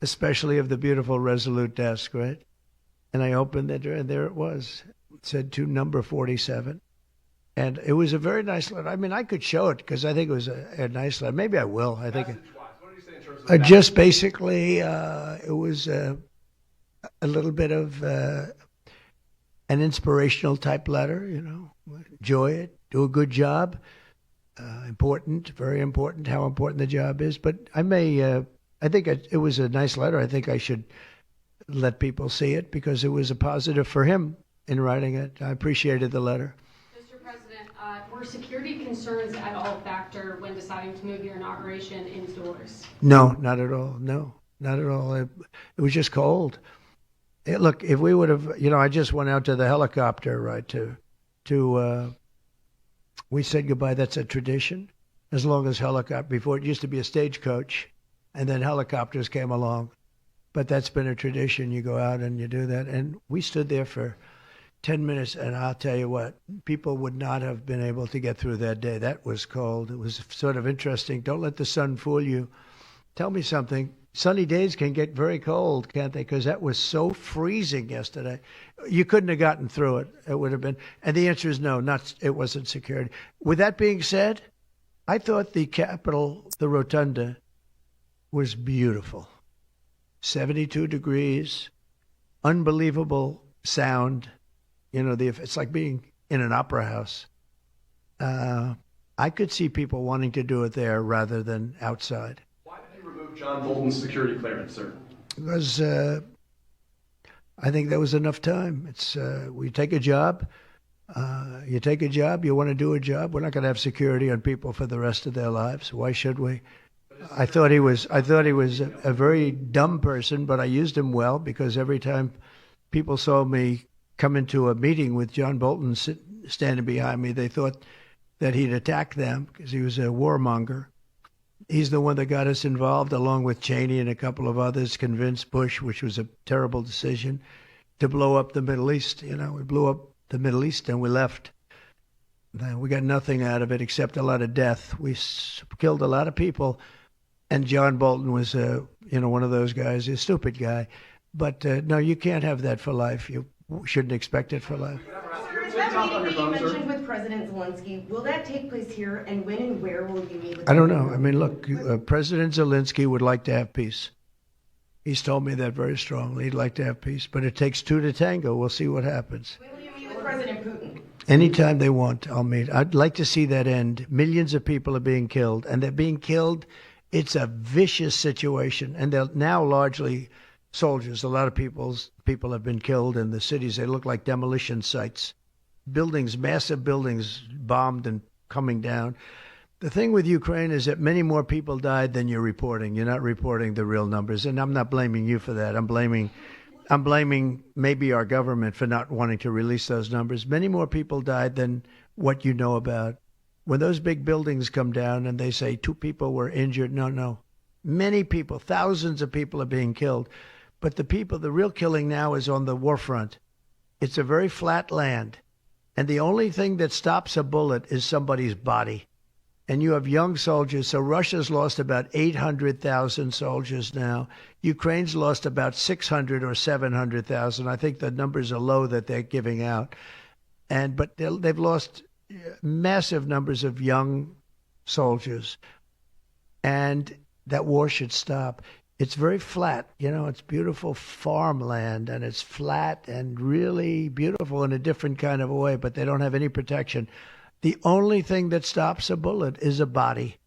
[SPEAKER 1] especially of the beautiful Resolute desk, right? And I opened the drawer, and there it was. It said to number 47. And it was a very nice letter. I mean, I could show it because I think it was a nice letter. Maybe I will. I think just basically it was a little bit of an inspirational type letter, you know. Enjoy it. Do a good job. Important, very important, how important the job is. But I think it was a nice letter. I think I should let people see it because it was a positive for him in writing it. I appreciated the letter.
[SPEAKER 9] Mr. President, Were security concerns at all a factor when deciding to move your inauguration indoors?
[SPEAKER 1] No, not at all. No, not at all. It was just cold. Look, if we would have, I just went out to the helicopter, right, we said goodbye. That's a tradition. As long as before it used to be a stagecoach, and then helicopters came along. But that's been a tradition. You go out and you do that. And we stood there for 10 minutes, and I'll tell you what, people would not have been able to get through that day. That was cold. It was sort of interesting. Don't let the sun fool you. Tell me something. Sunny days can get very cold, can't they? Because that was so freezing yesterday. You couldn't have gotten through it. It would have been. And the answer is no, it wasn't security. With that being said, I thought the Capitol, the Rotunda, was beautiful. 72 degrees, unbelievable sound. It's like being in an opera house. I could see people wanting to do it there rather than outside.
[SPEAKER 5] Why did you remove John Bolton's security clearance, sir?
[SPEAKER 1] Because I think there was enough time. It's we take a job. You take a job. You want to do a job. We're not going to have security on people for the rest of their lives. Why should we? I thought he was a very dumb person, but I used him well because every time people saw me come into a meeting with John Bolton standing behind me, they thought that he'd attack them because he was a warmonger. He's the one that got us involved, along with Cheney and a couple of others, convinced Bush, which was a terrible decision, to blow up the Middle East. We blew up the Middle East and we left. We got nothing out of it except a lot of death. We killed a lot of people. And John Bolton was, one of those guys, a stupid guy. But no, you can't have that for life. You shouldn't expect it for life.
[SPEAKER 10] That meeting that you mentioned with President Zelensky, will that take place here? And when and where will you meet with
[SPEAKER 1] I don't know. I mean, look, President Zelensky would like to have peace. He's told me that very strongly. He'd like to have peace. But it takes two to tango. We'll see what happens.
[SPEAKER 10] When will you meet with President Putin?
[SPEAKER 1] Anytime they want, I'll meet. I'd like to see that end. Millions of people are being killed. And they're being killed. It's a vicious situation, and they're now largely soldiers. A lot of people have been killed in the cities. They look like demolition sites. Buildings, massive buildings bombed and coming down. The thing with Ukraine is that many more people died than you're reporting. You're not reporting the real numbers, and I'm not blaming you for that. I'm blaming maybe our government for not wanting to release those numbers. Many more people died than what you know about. When those big buildings come down and they say 2 people were injured, no. Many people, thousands of people are being killed. But the real killing now is on the war front. It's a very flat land. And the only thing that stops a bullet is somebody's body. And you have young soldiers. So Russia's lost about 800,000 soldiers now. Ukraine's lost about 600 or 700,000. I think the numbers are low that they're giving out. But they've lost massive numbers of young soldiers, and that war should stop. It's very flat, it's beautiful farmland, and it's flat and really beautiful in a different kind of a way, but they don't have any protection. The only thing that stops a bullet is a body,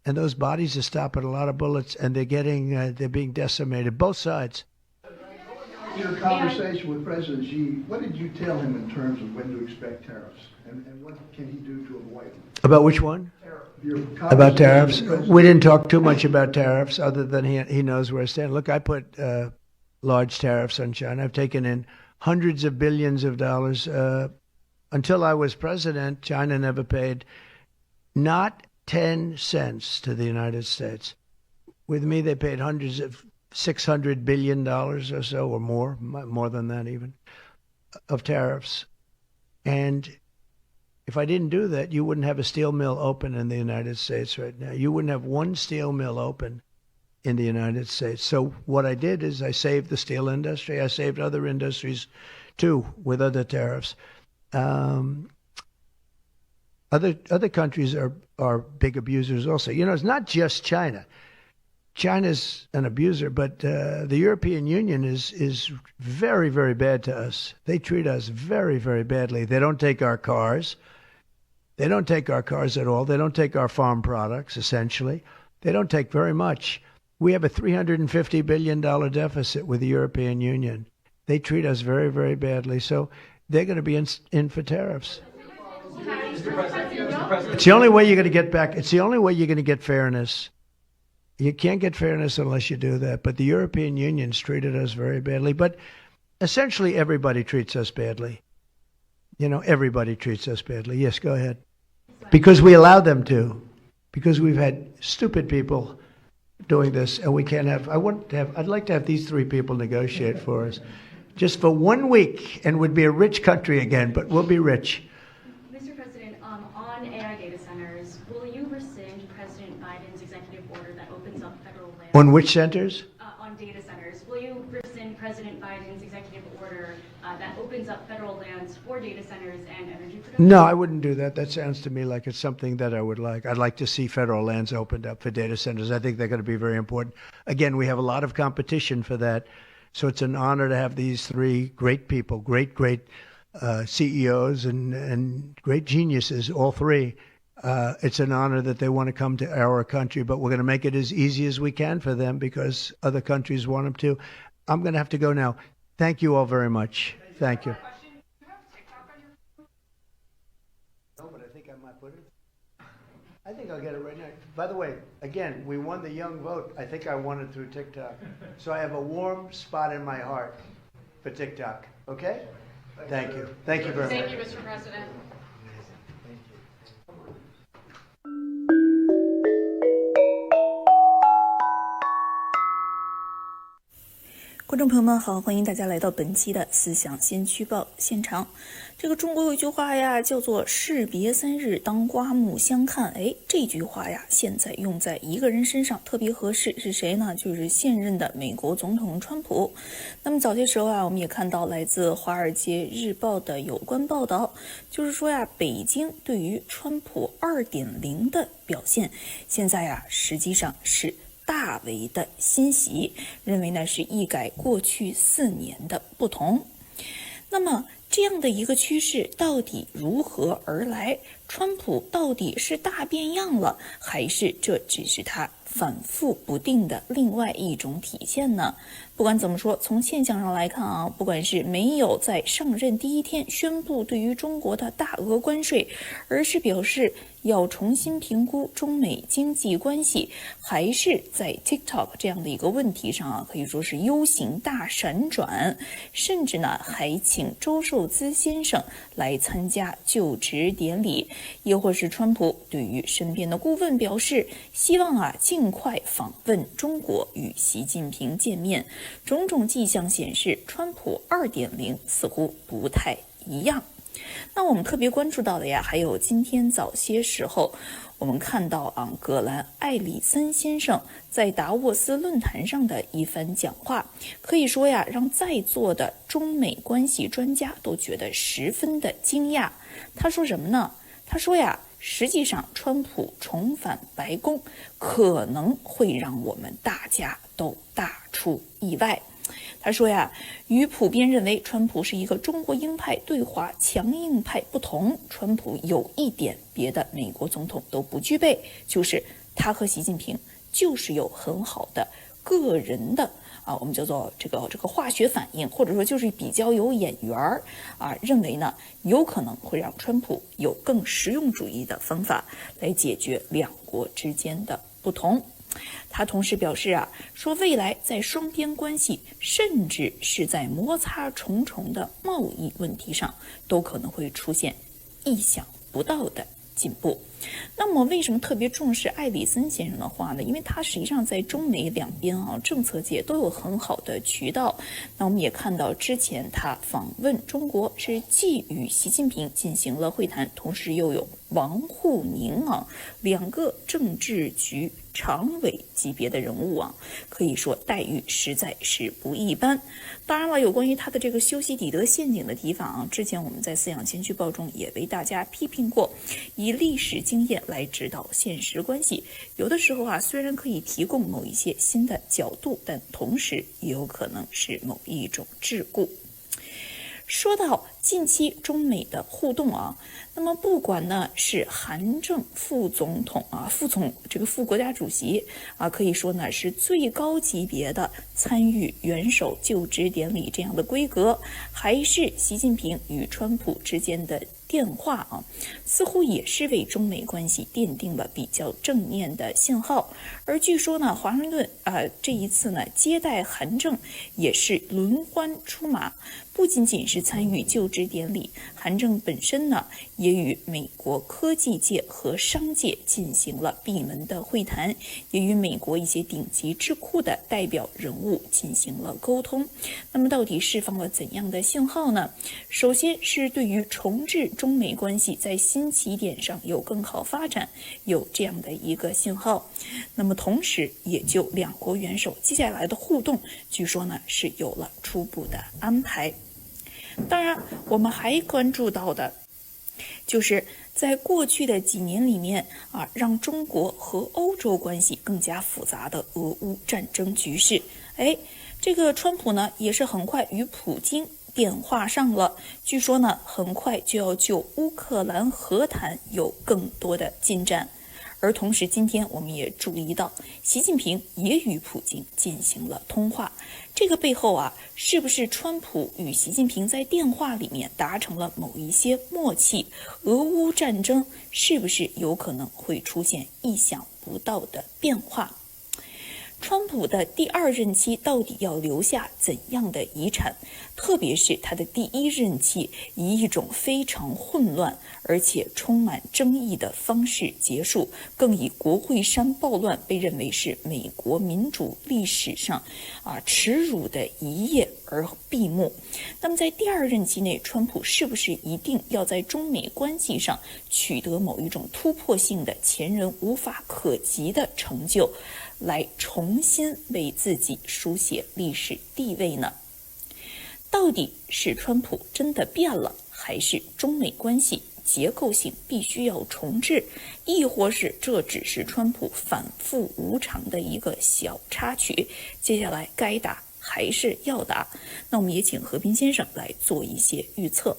[SPEAKER 1] and those bodies are stopping a lot of bullets, and they're being decimated, both sides.
[SPEAKER 6] In your conversation with President Xi, what did you tell him in terms of when to expect tariffs? And what can he do to avoid them?
[SPEAKER 1] About which one? About tariffs? We didn't talk too much about tariffs other than he knows where I stand. Look, I put large tariffs on China. I've taken in hundreds of billions of dollars. Until I was president, China never paid not 10 cents to the United States. With me, they paid $600 billion or so, or more than that even, of tariffs. And if I didn't do that, you wouldn't have a steel mill open in the United States right now. You wouldn't have one steel mill open in the United States. So what I did is I saved the steel industry. I saved other industries too with other tariffs. Other countries are big abusers also. It's not just China. China's an abuser, but the European Union is very, very bad to us. They treat us very, very badly. They don't take our cars. They don't take our cars at all. They don't take our farm products, essentially. They don't take very much. We have a $350 billion deficit with the European Union. They treat us very, very badly. So they're going to be in for tariffs. It's the only way you're going to get back. It's the only way you're going to get fairness. You can't get fairness unless you do that. But the European Union's treated us very badly. But essentially, everybody treats us badly. Everybody treats us badly. Yes, go ahead. Because we allow them to. Because we've had stupid people doing this, and we can't have. I'd like to have these three people negotiate for us, just for 1 week, and we'd be a rich country again. But we'll be rich.
[SPEAKER 12] Mr. President, on AI data centers, will you rescind President Biden's executive order that opens up federal land?
[SPEAKER 1] On which centers?
[SPEAKER 12] On data centers. Will you rescind President Biden's executive order that opens up federal lands for data centers and energy production?
[SPEAKER 1] No, I wouldn't do that. That sounds to me like it's something that I would like. I'd like to see federal lands opened up for data centers. I think they're going to be very important. Again, we have a lot of competition for that. So it's an honor to have these three great people, great CEOs and great geniuses, all three. It's an honor that they want to come to our country, but we're going to make it as easy as we can for them because other countries want them to. I'm going to have to go now. Thank you all very much. Thank you. No, but I think I might put it. I think I'll get it right now. By the way, again, we won the young vote. I think I won it through TikTok. So I have a warm spot in my heart for TikTok. Okay? Thank you. Thank you very much.
[SPEAKER 9] Thank you, Mr. President.
[SPEAKER 13] 观众朋友们好，欢迎大家来到本期的思想先驱报现场。这个中国有句话呀，叫做士别3日，当刮目相看。这句话呀，现在用在一个人身上特别合适，是谁呢？就是现任的美国总统川普。那么早些时候啊，我们也看到来自《华尔街日报》的有关报道，就是说呀，北京对于川普 2.0 的表现，现在呀，实际上是大为的欣喜，认为呢是一改过去4年的不同。那么这样的一个趋势到底如何而来？川普到底是大变样了，还是这只是他反复不定的另外一种体现呢？不管怎么说，从现象上来看啊，不管是没有在上任第一天宣布对于中国的大额关税，而是表示要重新评估中美经济关系，还是在 TikTok 这样的一个问题上啊，可以说是 U 型大闪转，甚至呢还请周受资先生来参加就职典礼，又或是川普对于身边的顾问表示，希望啊尽快访问中国与习近平见面。种种迹象显示，川普 2.0 似乎不太一样。那我们特别关注到的呀，还有今天早些时候我们看到格兰·艾里森先生在达沃斯论坛上的一番讲话，可以说呀，让在座的中美关系专家都觉得十分的惊讶。他说什么呢？他说呀，实际上川普重返白宫可能会让我们大家都大出意外。他说呀，与普遍认为川普是一个中国鹰派对华强硬派不同，川普有一点别的美国总统都不具备，就是他和习近平就是有很好的个人的我们叫做这个化学反应，或者说就是比较有眼缘认为呢有可能会让川普有更实用主义的方法来解决两国之间的不同。他同时表示说未来在双边关系甚至是在摩擦重重的贸易问题上都可能会出现意想不到的进步。那么为什么特别重视艾里森先生的话呢？因为他实际上在中美两边政策界都有很好的渠道。那我们也看到之前他访问中国是既与习近平进行了会谈，同时又有王沪宁两个政治局常委级别的人物可以说待遇实在是不一般。当然了，有关于他的这个修昔底德陷阱的提法之前我们在思想先驱报中也为大家批评过，以历史经验来指导现实关系，有的时候虽然可以提供某一些新的角度，但同时也有可能是某一种桎梏。说到近期中美的互动啊，那么不管呢是韩正副总统啊，副国家主席啊，可以说呢是最高级别的参与元首就职典礼这样的规格，还是习近平与川普之间的电话啊，似乎也是为中美关系奠定了比较正面的信号。而据说呢，华盛顿这一次呢接待韩正也是轮番出马，不仅仅是参与就职典礼，韩正本身呢也与美国科技界和商界进行了闭门的会谈，也与美国一些顶级智库的代表人物进行了沟通。那么到底释放了怎样的信号呢？首先是对于重置中美关系在新起点上有更好发展有这样的一个信号。那么同时也就两国元首接下来的互动，据说呢是有了初步的安排。当然我们还关注到的就是在过去的几年里面啊，让中国和欧洲关系更加复杂的俄乌战争局势。这个川普呢也是很快与普京电话上了，据说呢很快就要就乌克兰和谈有更多的进展。而同时今天我们也注意到习近平也与普京进行了通话，这个背后啊，是不是川普与习近平在电话里面达成了某一些默契？俄乌战争是不是有可能会出现意想不到的变化？川普的第二任期到底要留下怎样的遗产？特别是他的第一任期以一种非常混乱而且充满争议的方式结束，更以国会山暴乱被认为是美国民主历史上耻辱的一页而闭幕。那么在第二任期内，川普是不是一定要在中美关系上取得某一种突破性的前人无法可及的成就，来重新为自己书写历史地位呢？到底是川普真的变了，还是中美关系结构性必须要重置，亦或是这只是川普反复无常的一个小插曲？接下来该打还是要打？那我们也请和平先生来做一些预测。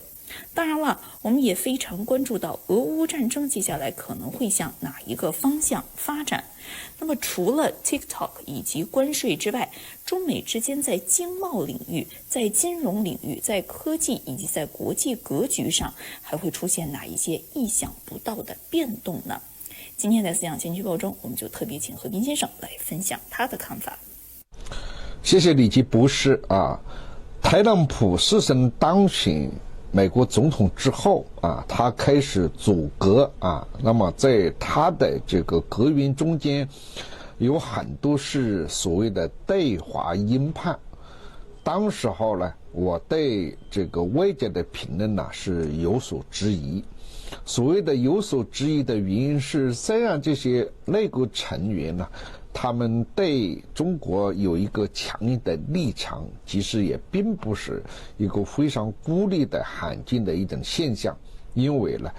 [SPEAKER 13] 当然了，我们也非常关注到俄乌战争接下来可能会向哪一个方向发展。那么除了 TikTok 以及关税之外，中美之间在经贸领域、在金融领域、在科技以及在国际格局上还会出现哪一些意想不到的变动呢？今天在思想先驱报中，我们就特别请和平先生来分享他的看法。
[SPEAKER 14] 谢谢李吉博士啊。特朗普自身当选美国总统之后啊，他开始组阁啊，那么在他的这个阁员中间，有很多是所谓的对华鹰派。当时候呢，我对这个外界的评论呢是有所质疑。所谓的有所质疑的原因是，虽然这些内阁成员呢，他们对中国有一个强硬的立场，其实也并不是一个非常孤立的罕见的一种现象。因为呢，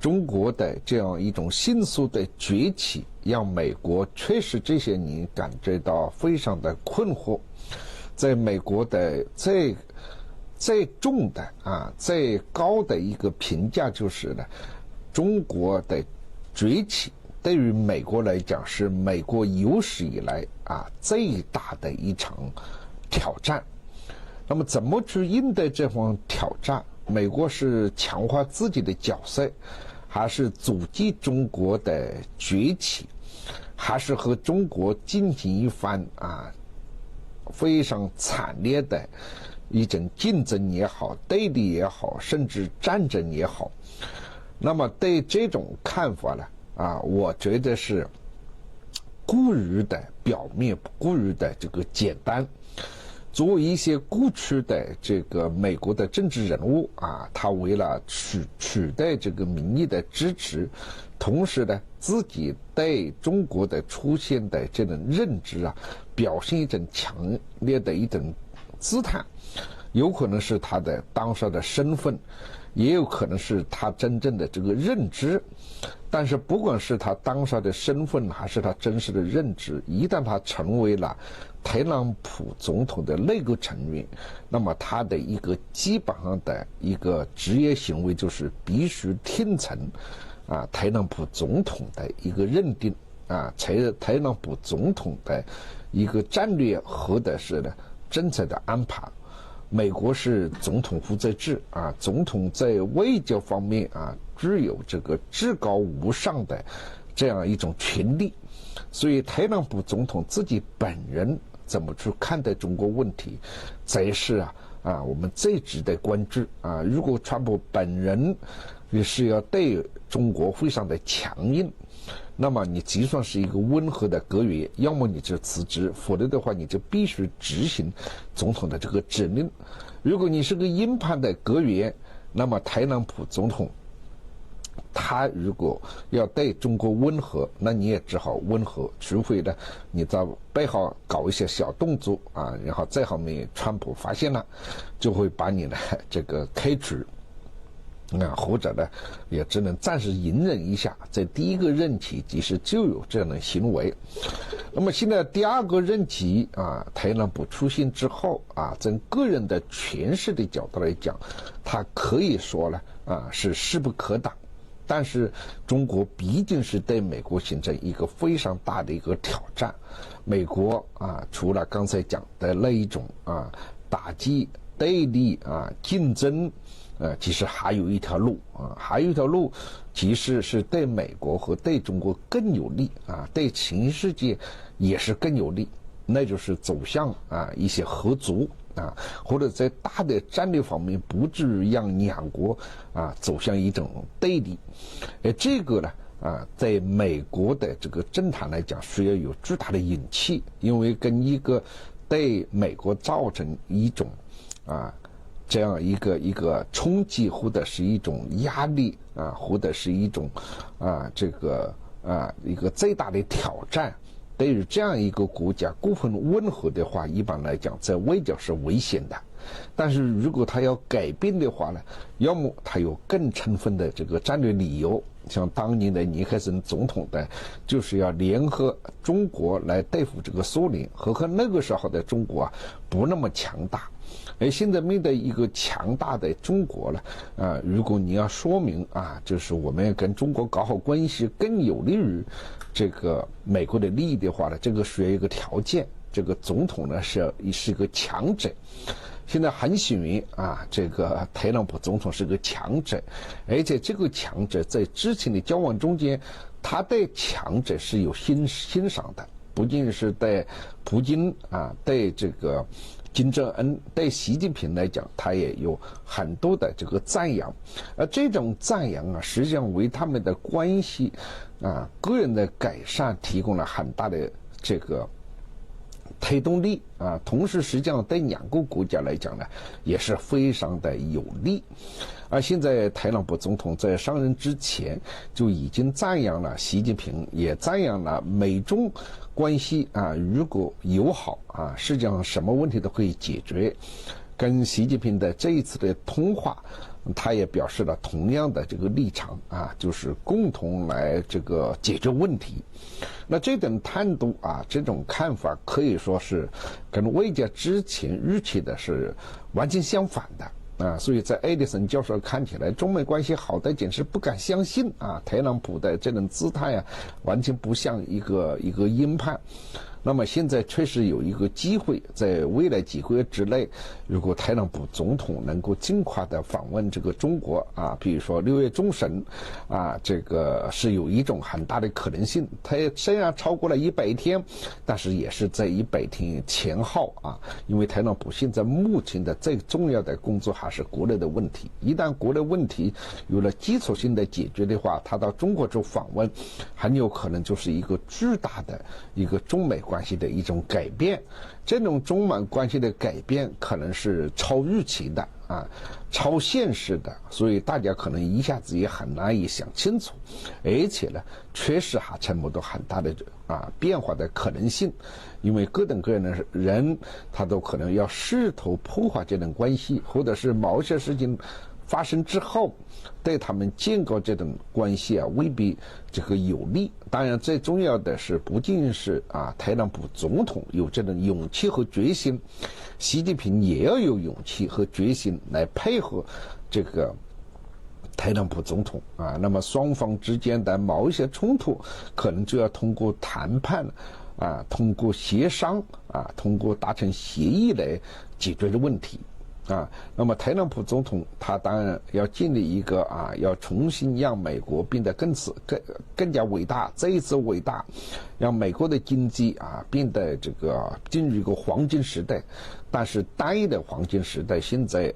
[SPEAKER 14] 中国的这样一种迅速的崛起，让美国确实这些年感觉到非常的困惑。在美国的最重的最高的一个评价就是呢，中国的崛起对于美国来讲是美国有史以来最大的一场挑战。那么怎么去应对这方挑战？美国是强化自己的角色，还是阻击中国的崛起，还是和中国进行一番非常惨烈的一种竞争也好，对立也好，甚至战争也好？那么对这种看法呢，我觉得是过于的表面，过于的这个简单。作为一些过去的这个美国的政治人物他为了取得这个民意的支持，同时呢，自己对中国的出现的这种认知表现一种强烈的一种姿态，有可能是他的当时的身份，也有可能是他真正的这个认知。但是不管是他当下的身份还是他真实的认知，一旦他成为了特朗普总统的内阁成员，那么他的一个基本上的一个职业行为就是必须听从特朗普总统的一个认定特朗普总统的一个战略或者是呢政策的安排。美国是总统负责制总统在外交方面具有这个至高无上的这样一种权利，所以特朗普总统自己本人怎么去看待中国问题，才是我们最值得关注如果川普本人也是要对中国非常的强硬，那么你就算是一个温和的阁员，要么你就辞职，否则的话你就必须执行总统的这个指令。如果你是个鹰派的阁员，那么特朗普总统他如果要对中国温和，那你也只好温和，除非呢你在背后搞一些小动作然后在后面川普发现了，就会把你呢这个开除或者呢也只能暂时隐忍一下，在第一个任期其实就有这样的行为。那么现在第二个任期特朗普出现之后从个人的权势的角度来讲，他可以说呢是势不可挡，但是中国毕竟是对美国形成一个非常大的一个挑战。美国除了刚才讲的那一种打击对立竞争其实还有一条路其实是对美国和对中国更有利对全世界也是更有利，那就是走向一些合作或者在大的战略方面不至于让两国走向一种对立。这个呢在美国的这个政坛来讲需要有巨大的勇气，因为跟一个对美国造成一种这样一个冲击或者是一种压力或者是一种一个最大的挑战，对于这样一个国家过分温和的话，一般来讲在外交是危险的。但是如果他要改变的话呢，要么他有更充分的这个战略理由，像当年的尼克森总统的就是要联合中国来对付这个苏联，何况那个时候的中国不那么强大。而现在面对一个强大的中国了如果你要说明就是我们要跟中国搞好关系更有利于这个美国的利益的话呢，这个需要一个条件，这个总统呢是一个强者。现在很显然这个特朗普总统是个强者，而且这个强者在之前的交往中间，他对强者是有欣赏的，不仅是对普京对这个金正恩，对习近平来讲，他也有很多的这个赞扬，而这种赞扬实际上为他们的关系个人的改善提供了很大的这个推动力同时实际上对两个国家来讲呢也是非常的有利。而现在特朗普总统在上任之前就已经赞扬了习近平，也赞扬了美中关系如果友好实际上什么问题都可以解决。跟习近平的这一次的通话，他也表示了同样的这个立场就是共同来这个解决问题。那这种态度这种看法可以说是跟外界之前预期的是完全相反的所以在埃里森教授看起来，中美关系好的简直不敢相信特朗普的这种姿态完全不像一个鹰派。那么现在确实有一个机会，在未来几个月之内，如果特朗普总统能够尽快的访问这个中国比如说6月中旬这个是有一种很大的可能性。他虽然超过了100天，但是也是在100天前后因为特朗普现在目前的最重要的工作还是国内的问题。一旦国内问题有了基础性的解决的话，他到中国去访问，很有可能就是一个巨大的一个中美关系的一种改变。这种中美关系的改变可能是超预期的超现实的，所以大家可能一下子也很难以想清楚，而且呢确实还存不到很大的变化的可能性。因为各种各样的人他都可能要试图破坏这种关系，或者是某些事情发生之后，对他们建构这种关系未必这个有利。当然，最重要的是，不仅是特朗普总统有这种勇气和决心，习近平也要有勇气和决心来配合这个特朗普总统那么双方之间的某一些冲突，可能就要通过谈判通过协商通过达成协议来解决的问题。那么特朗普总统他当然要建立一个要重新让美国变得更加伟大，再一次伟大，让美国的经济变得这个进入一个黄金时代。但是单一的黄金时代现在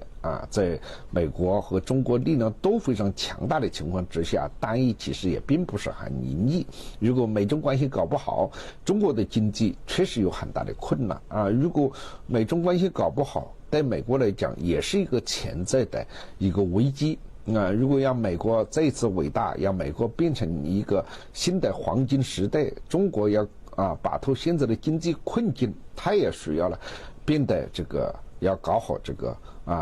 [SPEAKER 14] 在美国和中国力量都非常强大的情况之下，单一其实也并不是很容易。如果美中关系搞不好，中国的经济确实有很大的困难如果美中关系搞不好，对美国来讲也是一个潜在的一个危机如果让美国再次伟大，让美国变成一个新的黄金时代，中国要摆脱现在的经济困境，它也需要了变得这个要搞好这个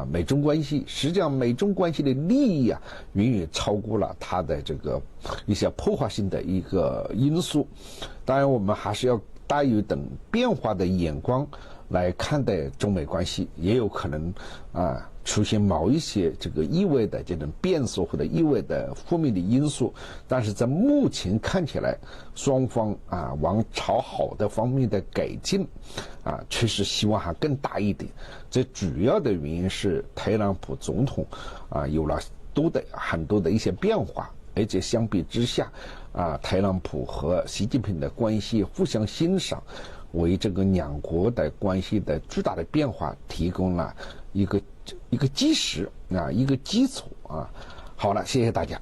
[SPEAKER 14] 美中关系。实际上美中关系的利益远远超过了它的这个一些破坏性的一个因素。当然我们还是要带有等变化的眼光来看待中美关系，也有可能出现某一些这个意味的这种变数或者意味的负面的因素，但是在目前看起来，双方往朝好的方面的改进确实希望还更大一点。这主要的原因是特朗普总统有了很多的一些变化，而且相比之下特朗普和习近平的关系互相欣赏，为这个两国的关系的巨大的变化提供了一个基石一个基础好了，谢谢大家。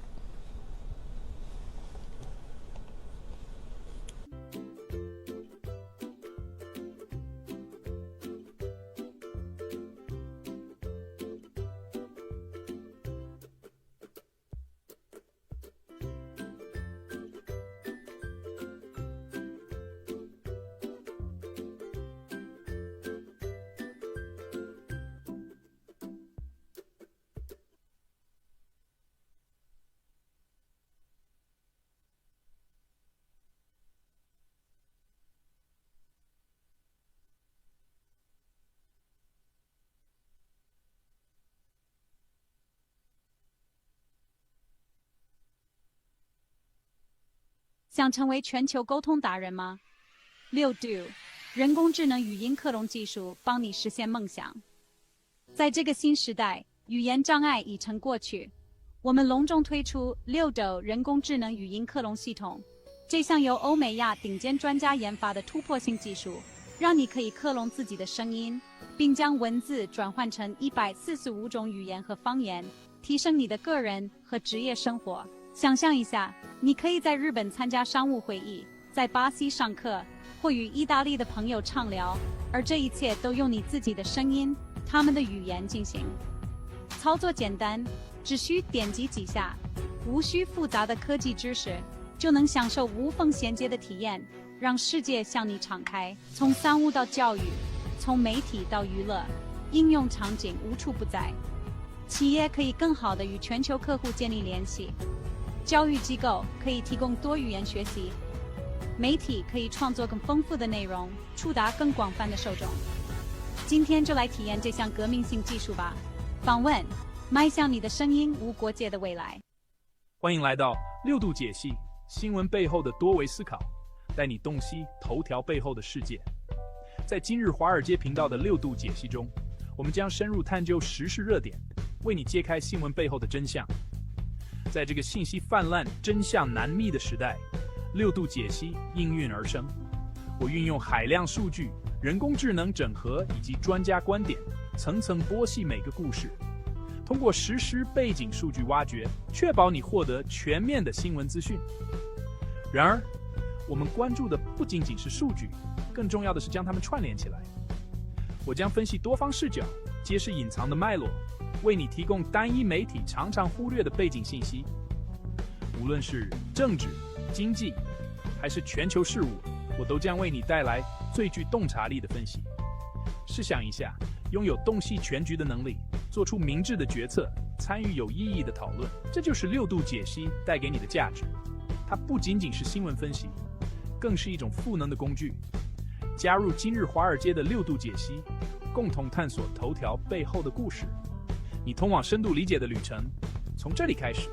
[SPEAKER 15] 想成为全球沟通达人吗？六度人工智能语音克隆技术帮你实现梦想。在这个新时代，语言障碍已成过去，我们隆重推出六度人工智能语音克隆系统。这项由欧美亚顶尖专家研发的突破性技术，让你可以克隆自己的声音，并将文字转换成145种语言和方言，提升你的个人和职业生活。想象一下，你可以在日本参加商务会议，在巴西上课，或与意大利的朋友畅聊，而这一切都用你自己的声音，他们的语言进行。操作简单，只需点击几下，无需复杂的科技知识，就能享受无缝衔接的体验，让世界向你敞开。从商务到教育，从媒体到娱乐，应用场景无处不在。企业可以更好地与全球客户建立联系，教育机构可以提供多语言学习，媒体可以创作更丰富的内容，触达更广泛的受众。今天就来体验这项革命性技术吧！访问，迈向你的声音无国界的未来。
[SPEAKER 16] 欢迎来到六度解析新闻背后的多维思考，带你洞悉头条背后的世界。在今日华尔街频道的六度解析中，我们将深入探究时事热点，为你揭开新闻背后的真相。在这个信息泛滥、真相难觅的时代，六度解析应运而生。我运用海量数据、人工智能整合以及专家观点，层层剥析每个故事，通过实时背景数据挖掘，确保你获得全面的新闻资讯。然而，我们关注的不仅仅是数据，更重要的是将它们串联起来。我将分析多方视角，揭示隐藏的脉络，为你提供单一媒体常常忽略的背景信息。无论是政治、经济，还是全球事务，我都将为你带来最具洞察力的分析。试想一下，拥有洞悉全局的能力，做出明智的决策，参与有意义的讨论。这就是6度解析带给你的价值。它不仅仅是新闻分析，更是一种赋能的工具。加入今日华尔街的6度解析，共同探索头条背后的故事。你通往深度理解的旅程从这里开始。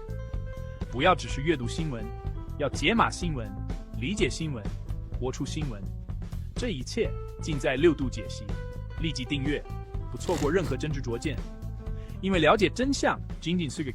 [SPEAKER 16] 不要只是阅读新闻，要解码新闻，理解新闻，活出新闻。这一切尽在6度解析。立即订阅，不错过任何真知灼见。因为了解真相仅仅是个